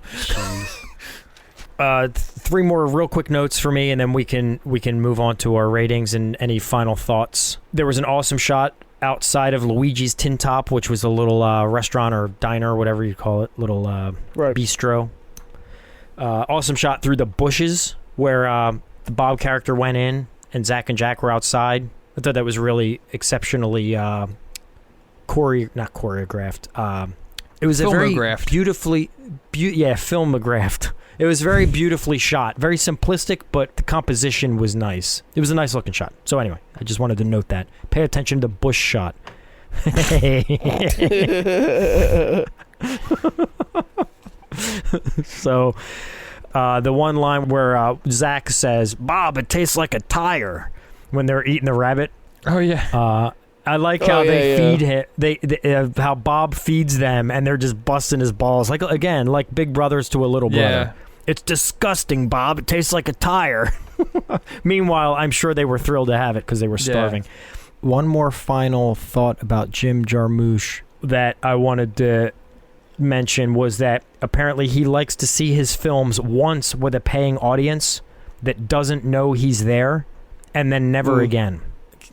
3 more real quick notes for me, and then we can move on to our ratings and any final thoughts. There was an awesome shot outside of Luigi's Tin Top, which was a little restaurant or diner, or whatever you call it, little bistro. Awesome shot through the bushes where the Bob character went in and Zack and Jack were outside. I thought that was really exceptionally not choreographed. It was a very beautifully filmographed. It was very beautifully shot, very simplistic, but the composition was nice. It was a nice looking shot. So anyway, I just wanted to note that. Pay attention to the bush shot. So the one line where Zack says, "Bob, it tastes like a tire," when they're eating the rabbit. Oh yeah. I like how they feed him. They how Bob feeds them, and they're just busting his balls, like big brothers to a little brother. Yeah. It's disgusting, Bob. It tastes like a tire. Meanwhile, I'm sure they were thrilled to have it because they were starving. Yeah. One more final thought about Jim Jarmusch that I wanted to mention was that apparently he likes to see his films once with a paying audience that doesn't know he's there, and then never again.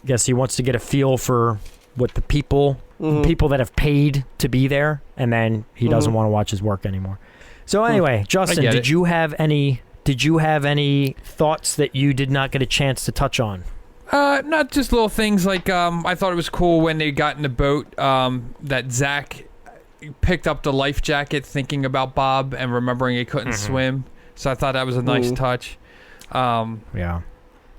Guess he wants to get a feel for what the people that have paid to be there, and then he doesn't want to watch his work anymore. So anyway, Justin, did you have any thoughts that you did not get a chance to touch on? Not just little things like I thought it was cool when they got in the boat that Zack picked up the life jacket thinking about Bob and remembering he couldn't swim. So I thought that was a nice touch. Yeah.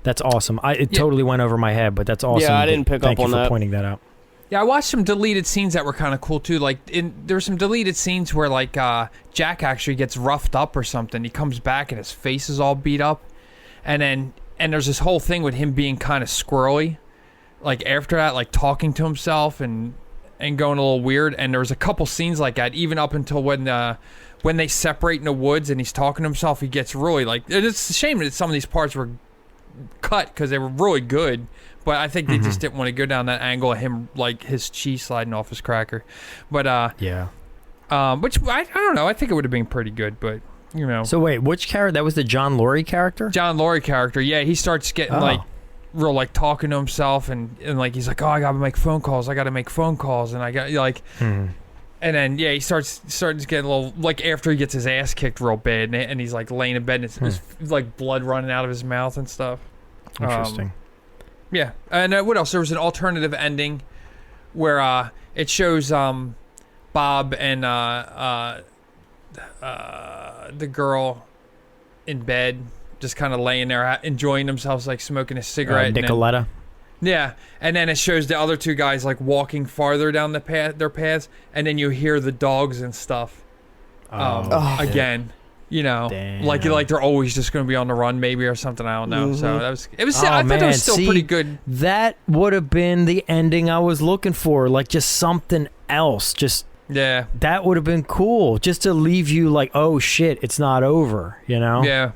That's awesome. It totally went over my head, but that's awesome. Yeah, I didn't pick up on Thank you that. for pointing that out. Yeah, I watched some deleted scenes that were kind of cool too. Like there were some deleted scenes where like Jack actually gets roughed up or something. He comes back and his face is all beat up, and there's this whole thing with him being kind of squirrely. Like after that, like talking to himself and going a little weird. And there was a couple scenes like that, even up until when they separate in the woods and he's talking to himself. He gets really like. It's a shame that some of these parts were cut because they were really good. But I think they just didn't want to go down that angle of him, like, his cheese sliding off his cracker. But, yeah. Which, I don't know. I think it would have been pretty good, but, you know. So, wait, which character? That was the John Lurie character? John Lurie character, yeah. He starts getting, like, real, like, talking to himself, and, like, he's like, oh, I got to make phone calls. And I got, like... And then, yeah, he starts getting a little... Like, after he gets his ass kicked real bad, and he's, like, laying in bed, and it's like, blood running out of his mouth and stuff. Interesting. Yeah, and what else? There was an alternative ending where it shows Bob and the girl in bed, just kind of laying there enjoying themselves, like smoking a cigarette. Nicoletta. Yeah, and then it shows the other two guys like walking farther down their paths, and then you hear the dogs and stuff again. You know, like they're always just going to be on the run, maybe, or something. I don't know. So it was. I thought it was still pretty good. That would have been the ending I was looking for. Like just something else. Yeah. That would have been cool. Just to leave you like, oh shit, it's not over. You know. Yeah.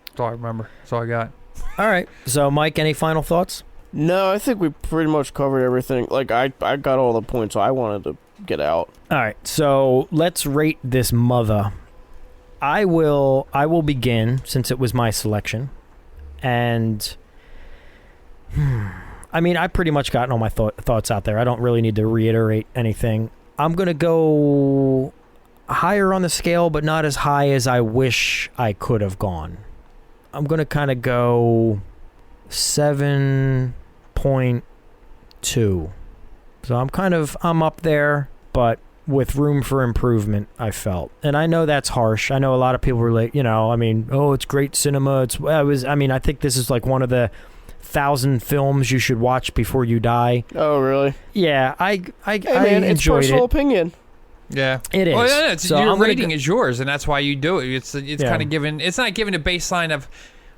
That's all I remember. That's all I got. All right. So, Mike, any final thoughts? No, I think we pretty much covered everything. Like I got all the points I wanted to get out. All right. So let's rate this mother. I will begin since it was my selection, and I mean I pretty much gotten all my thoughts out there. I don't really need to reiterate anything. I'm gonna go higher on the scale, but not as high as I wish I could have gone. I'm gonna kind of go 7.2. So I'm up there, but with room for improvement, I felt. And I know that's harsh. I know a lot of people were like, I mean, oh, it's great cinema. I think this is like one of the 1,000 films you should watch before you die. Oh, really? Yeah, I enjoyed it's personal opinion. Yeah, it is. Well, yeah, so your rating is yours, and that's why you do it. It's kind of given. It's not given a baseline of.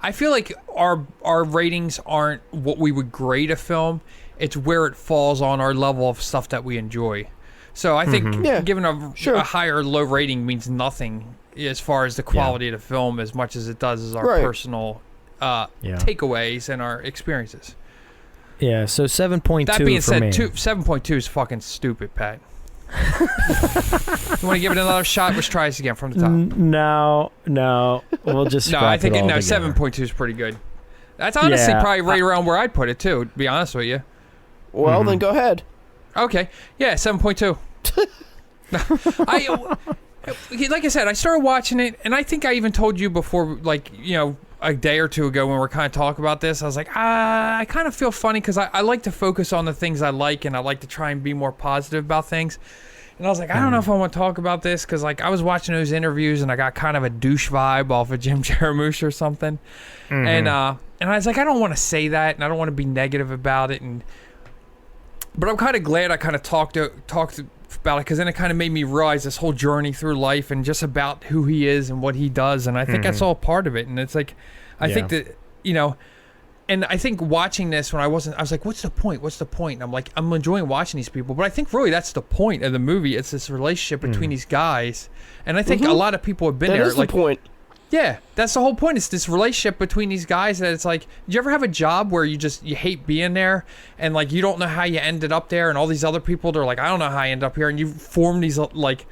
I feel like our ratings aren't what we would grade a film. It's where it falls on our level of stuff that we enjoy. So I think giving a higher or low rating means nothing as far as the quality of the film as much as it does as our personal takeaways and our experiences. Yeah, so 7.2 That being said, me. 7.2 is fucking stupid, Pat. You want to give it another shot? Let's try this again from the top. No. We'll just No, I think 7.2 is pretty good. That's honestly probably right around where I'd put it, too, to be honest with you. Well, then go ahead. Okay. Yeah, 7.2. Like I said, I started watching it, and I think I even told you before, like, a day or two ago when we were kind of talking about this, I was like, I kind of feel funny because I like to focus on the things I like, and I like to try and be more positive about things. And I was like, I don't know if I want to talk about this because, like, I was watching those interviews, and I got kind of a douche vibe off of Jim Jarmusch or something. And I was like, I don't want to say that, and I don't want to be negative about it, but I'm kind of glad I kind of talked about it because then it kind of made me realize this whole journey through life and just about who he is and what he does. And I think that's all part of it. And it's like, I think that, and I think watching this I was like, what's the point? What's the point? And I'm like, I'm enjoying watching these people. But I think really that's the point of the movie. It's this relationship between these guys. And I think a lot of people have been there. That is the point. Yeah, that's the whole point. It's this relationship between these guys that it's like, do you ever have a job where you hate being there and like you don't know how you ended up there, and all these other people, they're like, I don't know how I end up here, and you form these like,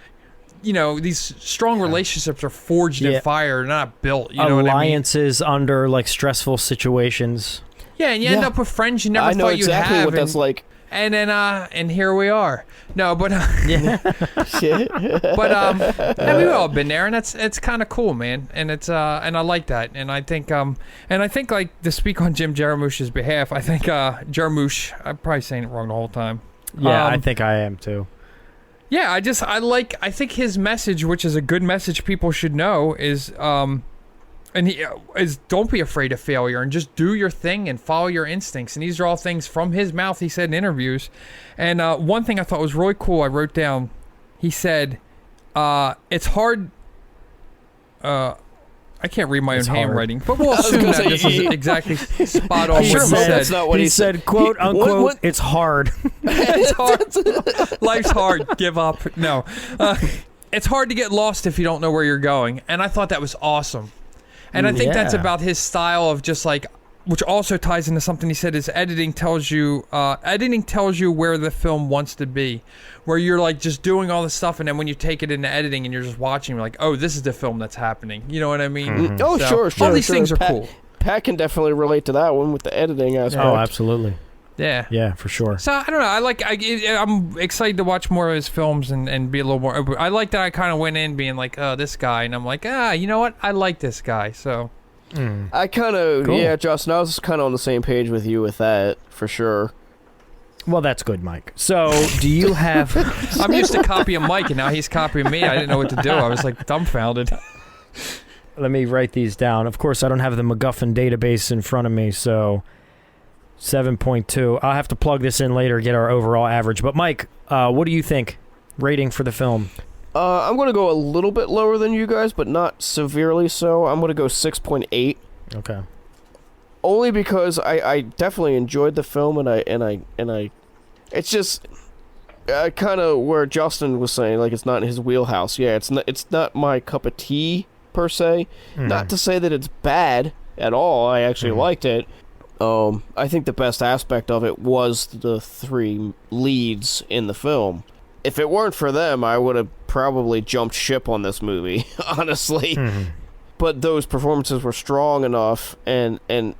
these strong relationships are forged in fire, not built. You know what I mean? Alliances under like stressful situations. Yeah, and you end up with friends you never I know thought you'd exactly have. what that's like. And then and here we are. No, but Shit. and we've all been there, and it's kind of cool, man. And it's and I like that. And I think like to speak on Jim Jarmusch's behalf, I think Jarmusch, I'm probably saying it wrong the whole time. Yeah, I think I am too. Yeah, I think his message, which is a good message people should know, is don't be afraid of failure and just do your thing and follow your instincts. And these are all things from his mouth he said in interviews. And one thing I thought was really cool, I wrote down, he said, it's hard, I can't read my own handwriting, but we'll assume that this is exactly spot on what he said. That's not what he said, quote unquote, what? it's hard. It's hard. Life's hard. Give up. No. It's hard to get lost if you don't know where you're going. And I thought that was awesome. And I think that's about his style of just like, which also ties into something he said, is editing tells you where the film wants to be, where you're like just doing all this stuff, and then when you take it into editing and you're just watching, you're like, oh, this is the film that's happening. You know what I mean? Mm-hmm. Oh, so, sure. All these things are cool. Pat can definitely relate to that one with the editing aspect. Oh, absolutely. Yeah. Yeah, for sure. So, I don't know. I'm excited to watch more of his films and be a little more... I like that I kind of went in being like, oh, this guy. And I'm like, you know what? I like this guy, so... I kind of... Cool. Yeah, Justin, I was kind of on the same page with you with that, for sure. Well, that's good, Mike. So, do you have... I'm used to copying Mike, and now he's copying me. I didn't know what to do. I was, like, dumbfounded. Let me write these down. Of course, I don't have the MacGuffin database in front of me, so... 7.2. I'll have to plug this in later, get our overall average. But Mike, what do you think? Rating for the film? I'm going to go a little bit lower than you guys, but not severely so. I'm going to go 6.8. Okay. Only because I definitely enjoyed the film, and I it's just kind of where Justin was saying, like, it's not in his wheelhouse. Yeah, it's not my cup of tea per se. Not to say that it's bad at all. I actually liked it. I think the best aspect of it was the three leads in the film. If it weren't for them, I would have probably jumped ship on this movie, honestly. But those performances were strong enough, and I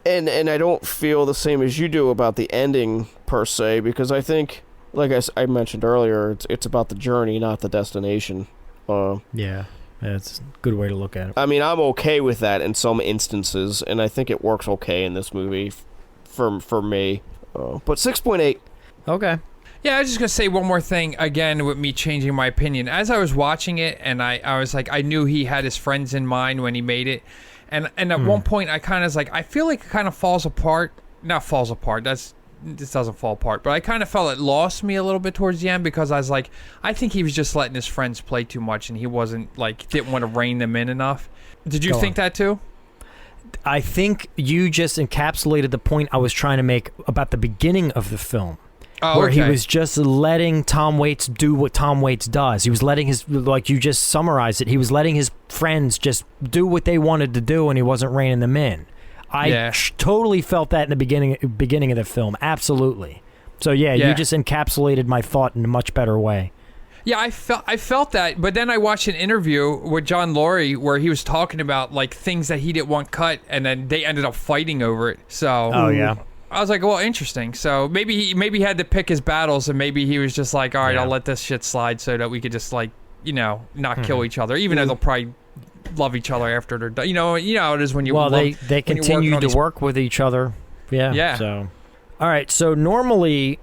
don't feel the same as you do about the ending per se, because I think, like I mentioned earlier, it's about the journey, not the destination. Yeah. That's a good way to look at it. I mean, I'm okay with that in some instances, and I think it works okay in this movie for me. But 6.8. Okay. Yeah, I was just going to say one more thing, again, with me changing my opinion. As I was watching it, and I was like, I knew he had his friends in mind when he made it. And at one point, I kind of was like, I feel like it kind of falls apart. Not falls apart. This doesn't fall apart, but I kind of felt it lost me a little bit towards the end, because I was like, I think he was just letting his friends play too much, and he didn't want to rein them in enough. Did you think that too? I think you just encapsulated the point I was trying to make about the beginning of the film. Where he was just letting Tom Waits do what Tom Waits does. He was letting his, like you just summarized it, he was letting his friends just do what they wanted to do, and he wasn't reining them in. I totally felt that in the beginning of the film. Absolutely. So yeah, you just encapsulated my thought in a much better way. Yeah, I felt that, but then I watched an interview with John Lurie where he was talking about like things that he didn't want cut, and then they ended up fighting over it. So I was like, well, interesting. So maybe he had to pick his battles, and maybe he was just like, all right, I'll let this shit slide so that we could just like, not kill each other, even though they'll probably love each other after they're done. You know how it is when you they continue to work with each other. Yeah. So, all right. So normally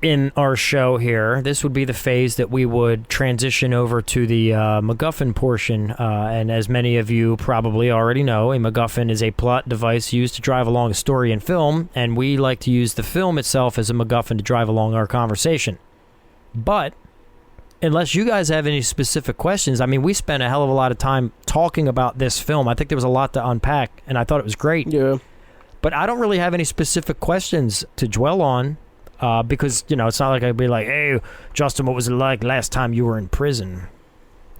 in our show here, this would be the phase that we would transition over to the MacGuffin portion. And as many of you probably already know, a MacGuffin is a plot device used to drive along a story in film, and we like to use the film itself as a MacGuffin to drive along our conversation. But unless you guys have any specific questions, I mean, we spent a hell of a lot of time talking about this film. I think there was a lot to unpack, and I thought it was great. Yeah. But I don't really have any specific questions to dwell on, because, it's not like I'd be like, hey, Justin, what was it like last time you were in prison?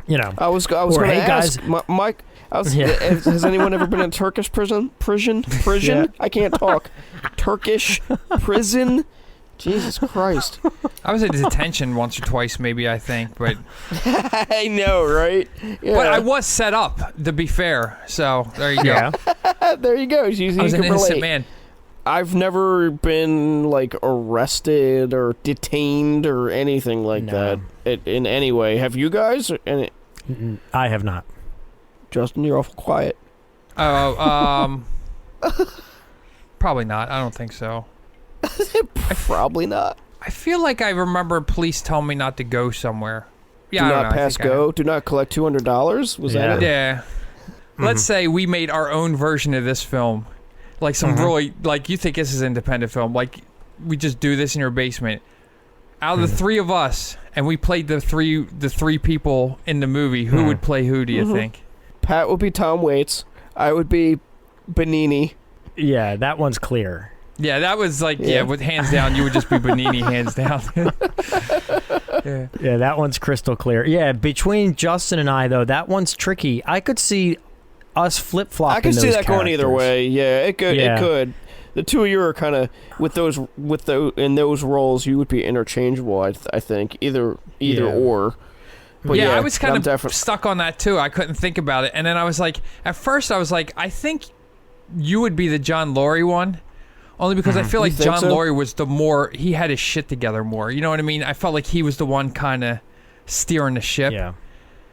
I was going to ask, Mike, has anyone ever been in Turkish prison? Yeah. I can't talk. Turkish prison? Jesus Christ. I was in detention once or twice, maybe, I think, but... I know, right? Yeah. But I was set up, to be fair, so there you go. There you go. I was an innocent man. I've never been like arrested or detained or anything like that in any way. Have you guys? I have not. Justin, you're awful quiet. Oh, probably not. I don't think so. Probably not. I feel like I remember police telling me not to go somewhere. Yeah, Do I don't not know. pass go. Do not collect $200. Was that it? Yeah. Let's say we made our own version of this film. Like some really, like, you think this is an independent film. Like, we just do this in your basement. Out of the three of us, and we played the three people in the movie, who would play who, do you think? Pat would be Tom Waits. I would be Benigni. Yeah, that one's clear. Yeah, that was like, with hands down, you would just be Benigni, hands down. Yeah, that one's crystal clear. Yeah, between Justin and I, though, that one's tricky. I could see us flip-flopping. I can see those that going either characters. way. Yeah, it could. Yeah. It could. The two of you are kind of in those roles. You would be interchangeable. I think either or. But I was kind I'm of stuck on that too. I couldn't think about it, and then I was like, at first I was like, I think you would be the John Lurie one, only because I feel like think John so? Lurie was he had his shit together more. You know what I mean? I felt like he was the one kind of steering the ship. Yeah.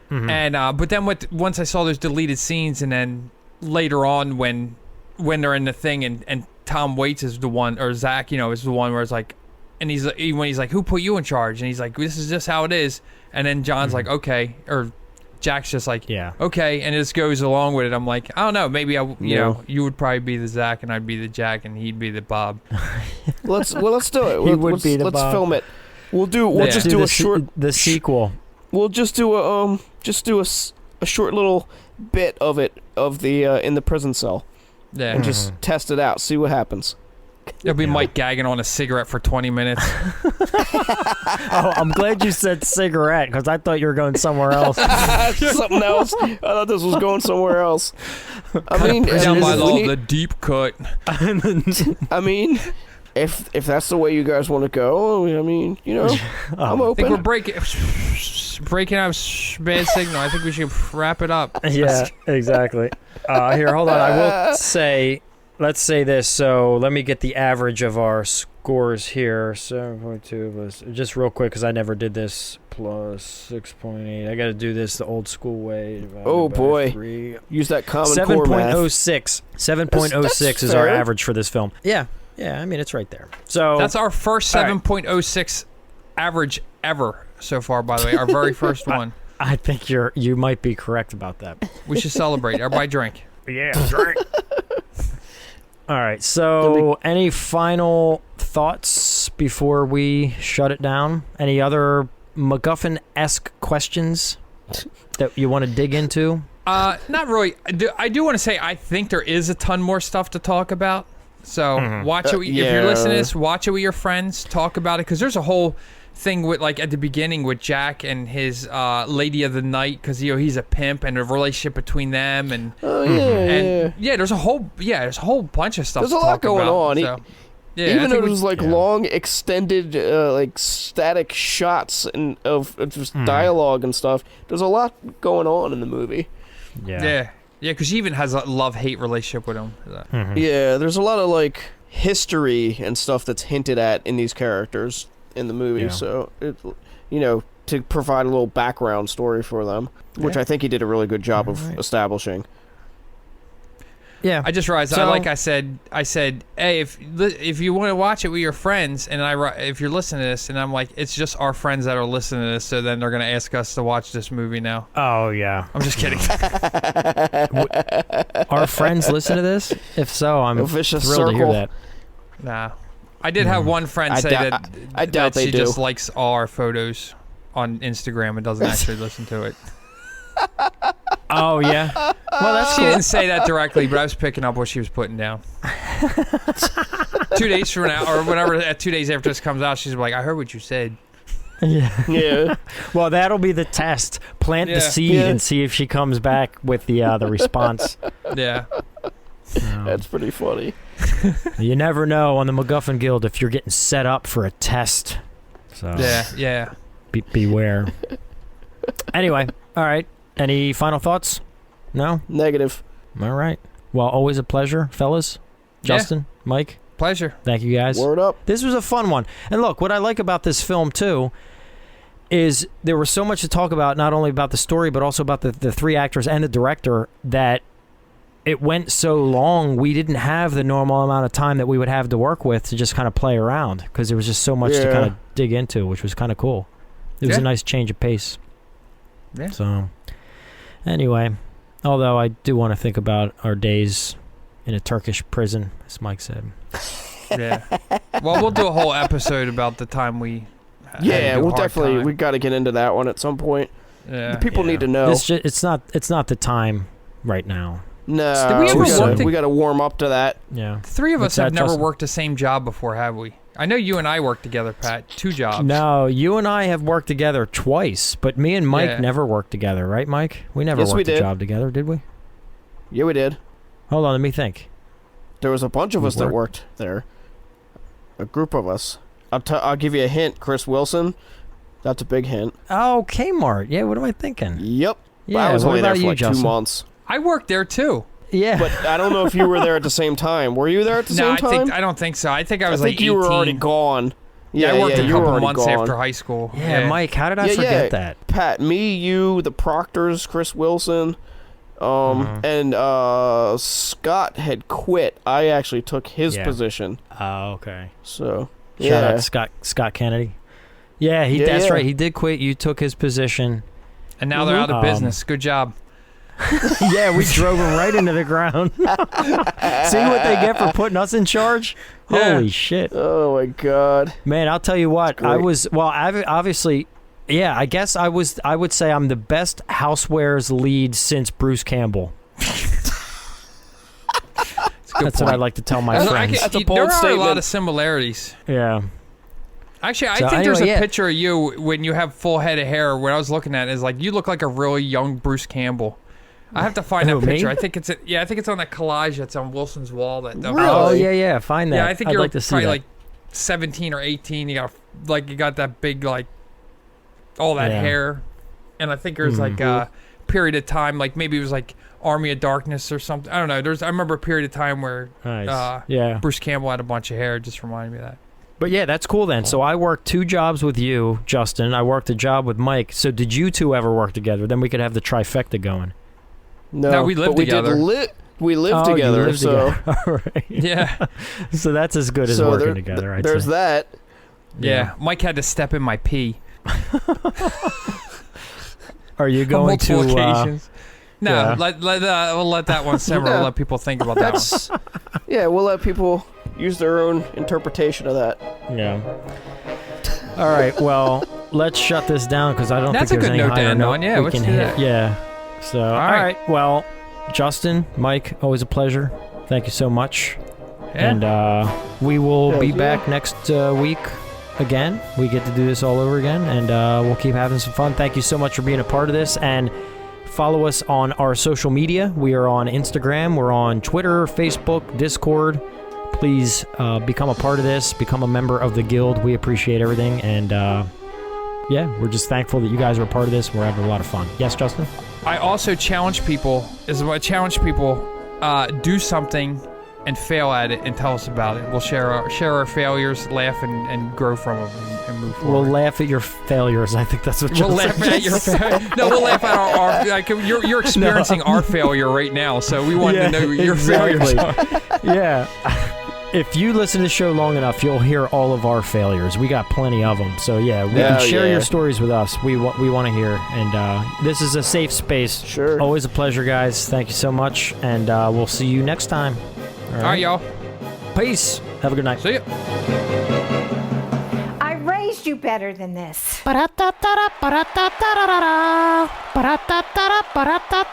And but then once I saw those deleted scenes, and then later on when they're in the thing, and Tom Waits is the one, or Zack, is the one where it's like, and when he's like, who put you in charge? And he's like, this is just how it is. And then John's like, okay, or Jack's just like, okay, and it just goes along with it. I'm like, I don't know, maybe you would probably be the Zack, and I'd be the Jack, and he'd be the Bob. Let's do it. Let's film it. We'll just do a short the sequel. We'll just do a short little bit of the in the prison cell. Yeah. And just test it out, see what happens. It'll be Mike gagging on a cigarette for 20 minutes. Oh, I'm glad you said cigarette, because I thought you were going somewhere else. Something else. I thought this was going somewhere else. I mean, Down by law, the deep cut. I mean, if that's the way you guys want to go, I mean, I'm I open. think we're breaking out bad signal. I think we should wrap it up. Yeah, exactly. Here, hold on. I will say, let's say this. So let me get the average of our scores here. 7.2 plus, just real quick, because I never did this, plus 6.8. I got to do this the old school way. Oh, boy. 3. Use that common core math. 7.06. 7.06 is our average for this film. Yeah, I mean, it's right there. So that's our first 7.06 average ever so far, by the way. Our very first one. I think you might be correct about that. We should celebrate. Everybody drink. Yeah, drink. All right, so any final thoughts before we shut it down? Any other MacGuffin-esque questions that you want to dig into? Not really. I do want to say I think there is a ton more stuff to talk about. So watch it. If you're listening to this, watch it with your friends. Talk about it, because there's a whole thing with, like, at the beginning with Jack and his lady of the night, because he's a pimp, and the relationship between them, and there's a whole bunch of stuff. There's a lot going on. So, even though there's long extended like static shots of just dialogue and stuff, there's a lot going on in the movie. Yeah, because she even has a love-hate relationship with him. Yeah, there's a lot of like history and stuff that's hinted at in these characters in the movie, so to provide a little background story for them, which I think he did a really good job of establishing. Yeah, I just realized, I said, hey, if you want to watch it with your friends, and if you're listening to this, and I'm like, it's just our friends that are listening to this, so then they're gonna ask us to watch this movie now. Oh yeah, I'm just kidding. Our friends listen to this? If so, I'm thrilled to hear that. Nah. I did have one friend say I doubt that they she do. just likes all our photos on Instagram and doesn't actually listen to it. Oh, yeah? Well, that's She cool. didn't say that directly, but I was picking up what she was putting down. 2 days from now, or whenever, 2 days after this comes out, she's like, I heard what you said. Yeah. Well, that'll be the test. Plant the seed and see if she comes back with the response. Yeah. That's pretty funny. You never know on the MacGuffin Guild if you're getting set up for a test. So Yeah. Beware. Anyway, all right. Any final thoughts? No? Negative. All right. Well, always a pleasure, fellas. Justin, Mike, Pleasure. Thank you, guys. Word up. This was a fun one. And look, what I like about this film, too, is there was so much to talk about, not only about the story, but also about the three actors and the director, that it went so long, we didn't have the normal amount of time that we would have to work with to just kind of play around, because there was just so much to kind of dig into, which was kind of cool. It was a nice change of pace. Yeah. So, anyway, although I do want to think about our days in a Turkish prison, as Mike said. Yeah. Well, we'll do a whole episode about the time we. We'll definitely. We got to get into that one at some point. Yeah. The people need to know. It's not the time right now. No, Did we ever we got to warm up to that. Yeah. The three of us have never Justin? worked the same job before, have we? I know you and I worked together, Pat. 2 jobs. No, you and I have worked together twice, but me and Mike never worked together, right, Mike? We never worked a job together, did we? Yeah, we did. Hold on, let me think. There was a bunch of us that worked there. A group of us. I'll give you a hint. Chris Wilson. That's a big hint. Oh, Kmart. Yeah, what am I thinking? Yep. Yeah, I was what only there about for you, like Justin? 2 months. I worked there too. Yeah. But I don't know if you were there at the same time. Were you there at the same time? I don't think so. I think I was I think like 18. you were already gone. Yeah, I worked a you were couple already months gone. after high school. Yeah, Mike, how did I forget that? Pat, me, you, the Proctors, Chris Wilson, and Scott had quit. I actually took his position. Oh, okay. So, Shout out to Scott Kennedy. Yeah, that's right. He did quit. You took his position. And now they're out of business. Good job. Yeah, we drove him right into the ground. See what they get for putting us in charge? Yeah. Holy shit. Oh, my God. Man, I'll tell you what. Obviously, yeah, I guess I would say I'm the best housewares lead since Bruce Campbell. That's what I like to tell my friends. That's a bold there are statement. a lot of similarities. Yeah. Actually, I think there's a picture of you when you have full head of hair. When I was looking at it, is like you look like a really young Bruce Campbell. I have to find that picture. Me? I think it's on that collage that's on Wilson's wall. Oh yeah, find that. Yeah, I think I'd you're like to see probably that. like 17 or 18. You got that big all that hair, and I think there's like a period of time, like maybe it was like Army of Darkness or something. I don't know. I remember a period of time where Bruce Campbell had a bunch of hair. It just reminded me of that. But yeah, that's cool then. So I worked 2 jobs with you, Justin. I worked a job with Mike. So did you two ever work together? Then we could have the trifecta going. No, we lived together. We lived together, you lived so... together. All right. Yeah. So that's as good as working together, I'd there's say. that. Yeah. Mike had to step in my pee. Are you going to... multiple occasions. No, yeah. we'll let that one simmer. No. We'll let people think about that one. Yeah, we'll let people use their own interpretation of that. Yeah. All right, well, let's shut this down because I don't That's think a there's good any note to higher end note on. Yeah, we let's can do hit. that. Yeah. So, all right. Well, Justin, Mike, always a pleasure. Thank you so much. Yeah. And we will be back next week again. We get to do this all over again, and we'll keep having some fun. Thank you so much for being a part of this, and follow us on our social media. We are on Instagram. We're on Twitter, Facebook, Discord. Please become a part of this. Become a member of the Guild. We appreciate everything, and we're just thankful that you guys are a part of this. We're having a lot of fun. Yes, Justin? I also challenge people. Do something and fail at it and tell us about it. We'll share our failures, laugh and grow from them and move forward. We'll laugh at your failures. I think that's what we'll laugh at your we'll laugh at our like you're experiencing our failure right now, so we want to know your failures. Yeah. If you listen to the show long enough, you'll hear all of our failures. We got plenty of them. So share your stories with us. We want to hear, and this is a safe space. Sure. Always a pleasure, guys. Thank you so much, and we'll see you next time. All right, y'all. Peace. Have a good night. See ya. I raised you better than this. Ba-da-da-da-da, ba-da-da-da-da-da, ba-da-da-da-da, ba-da-da-da.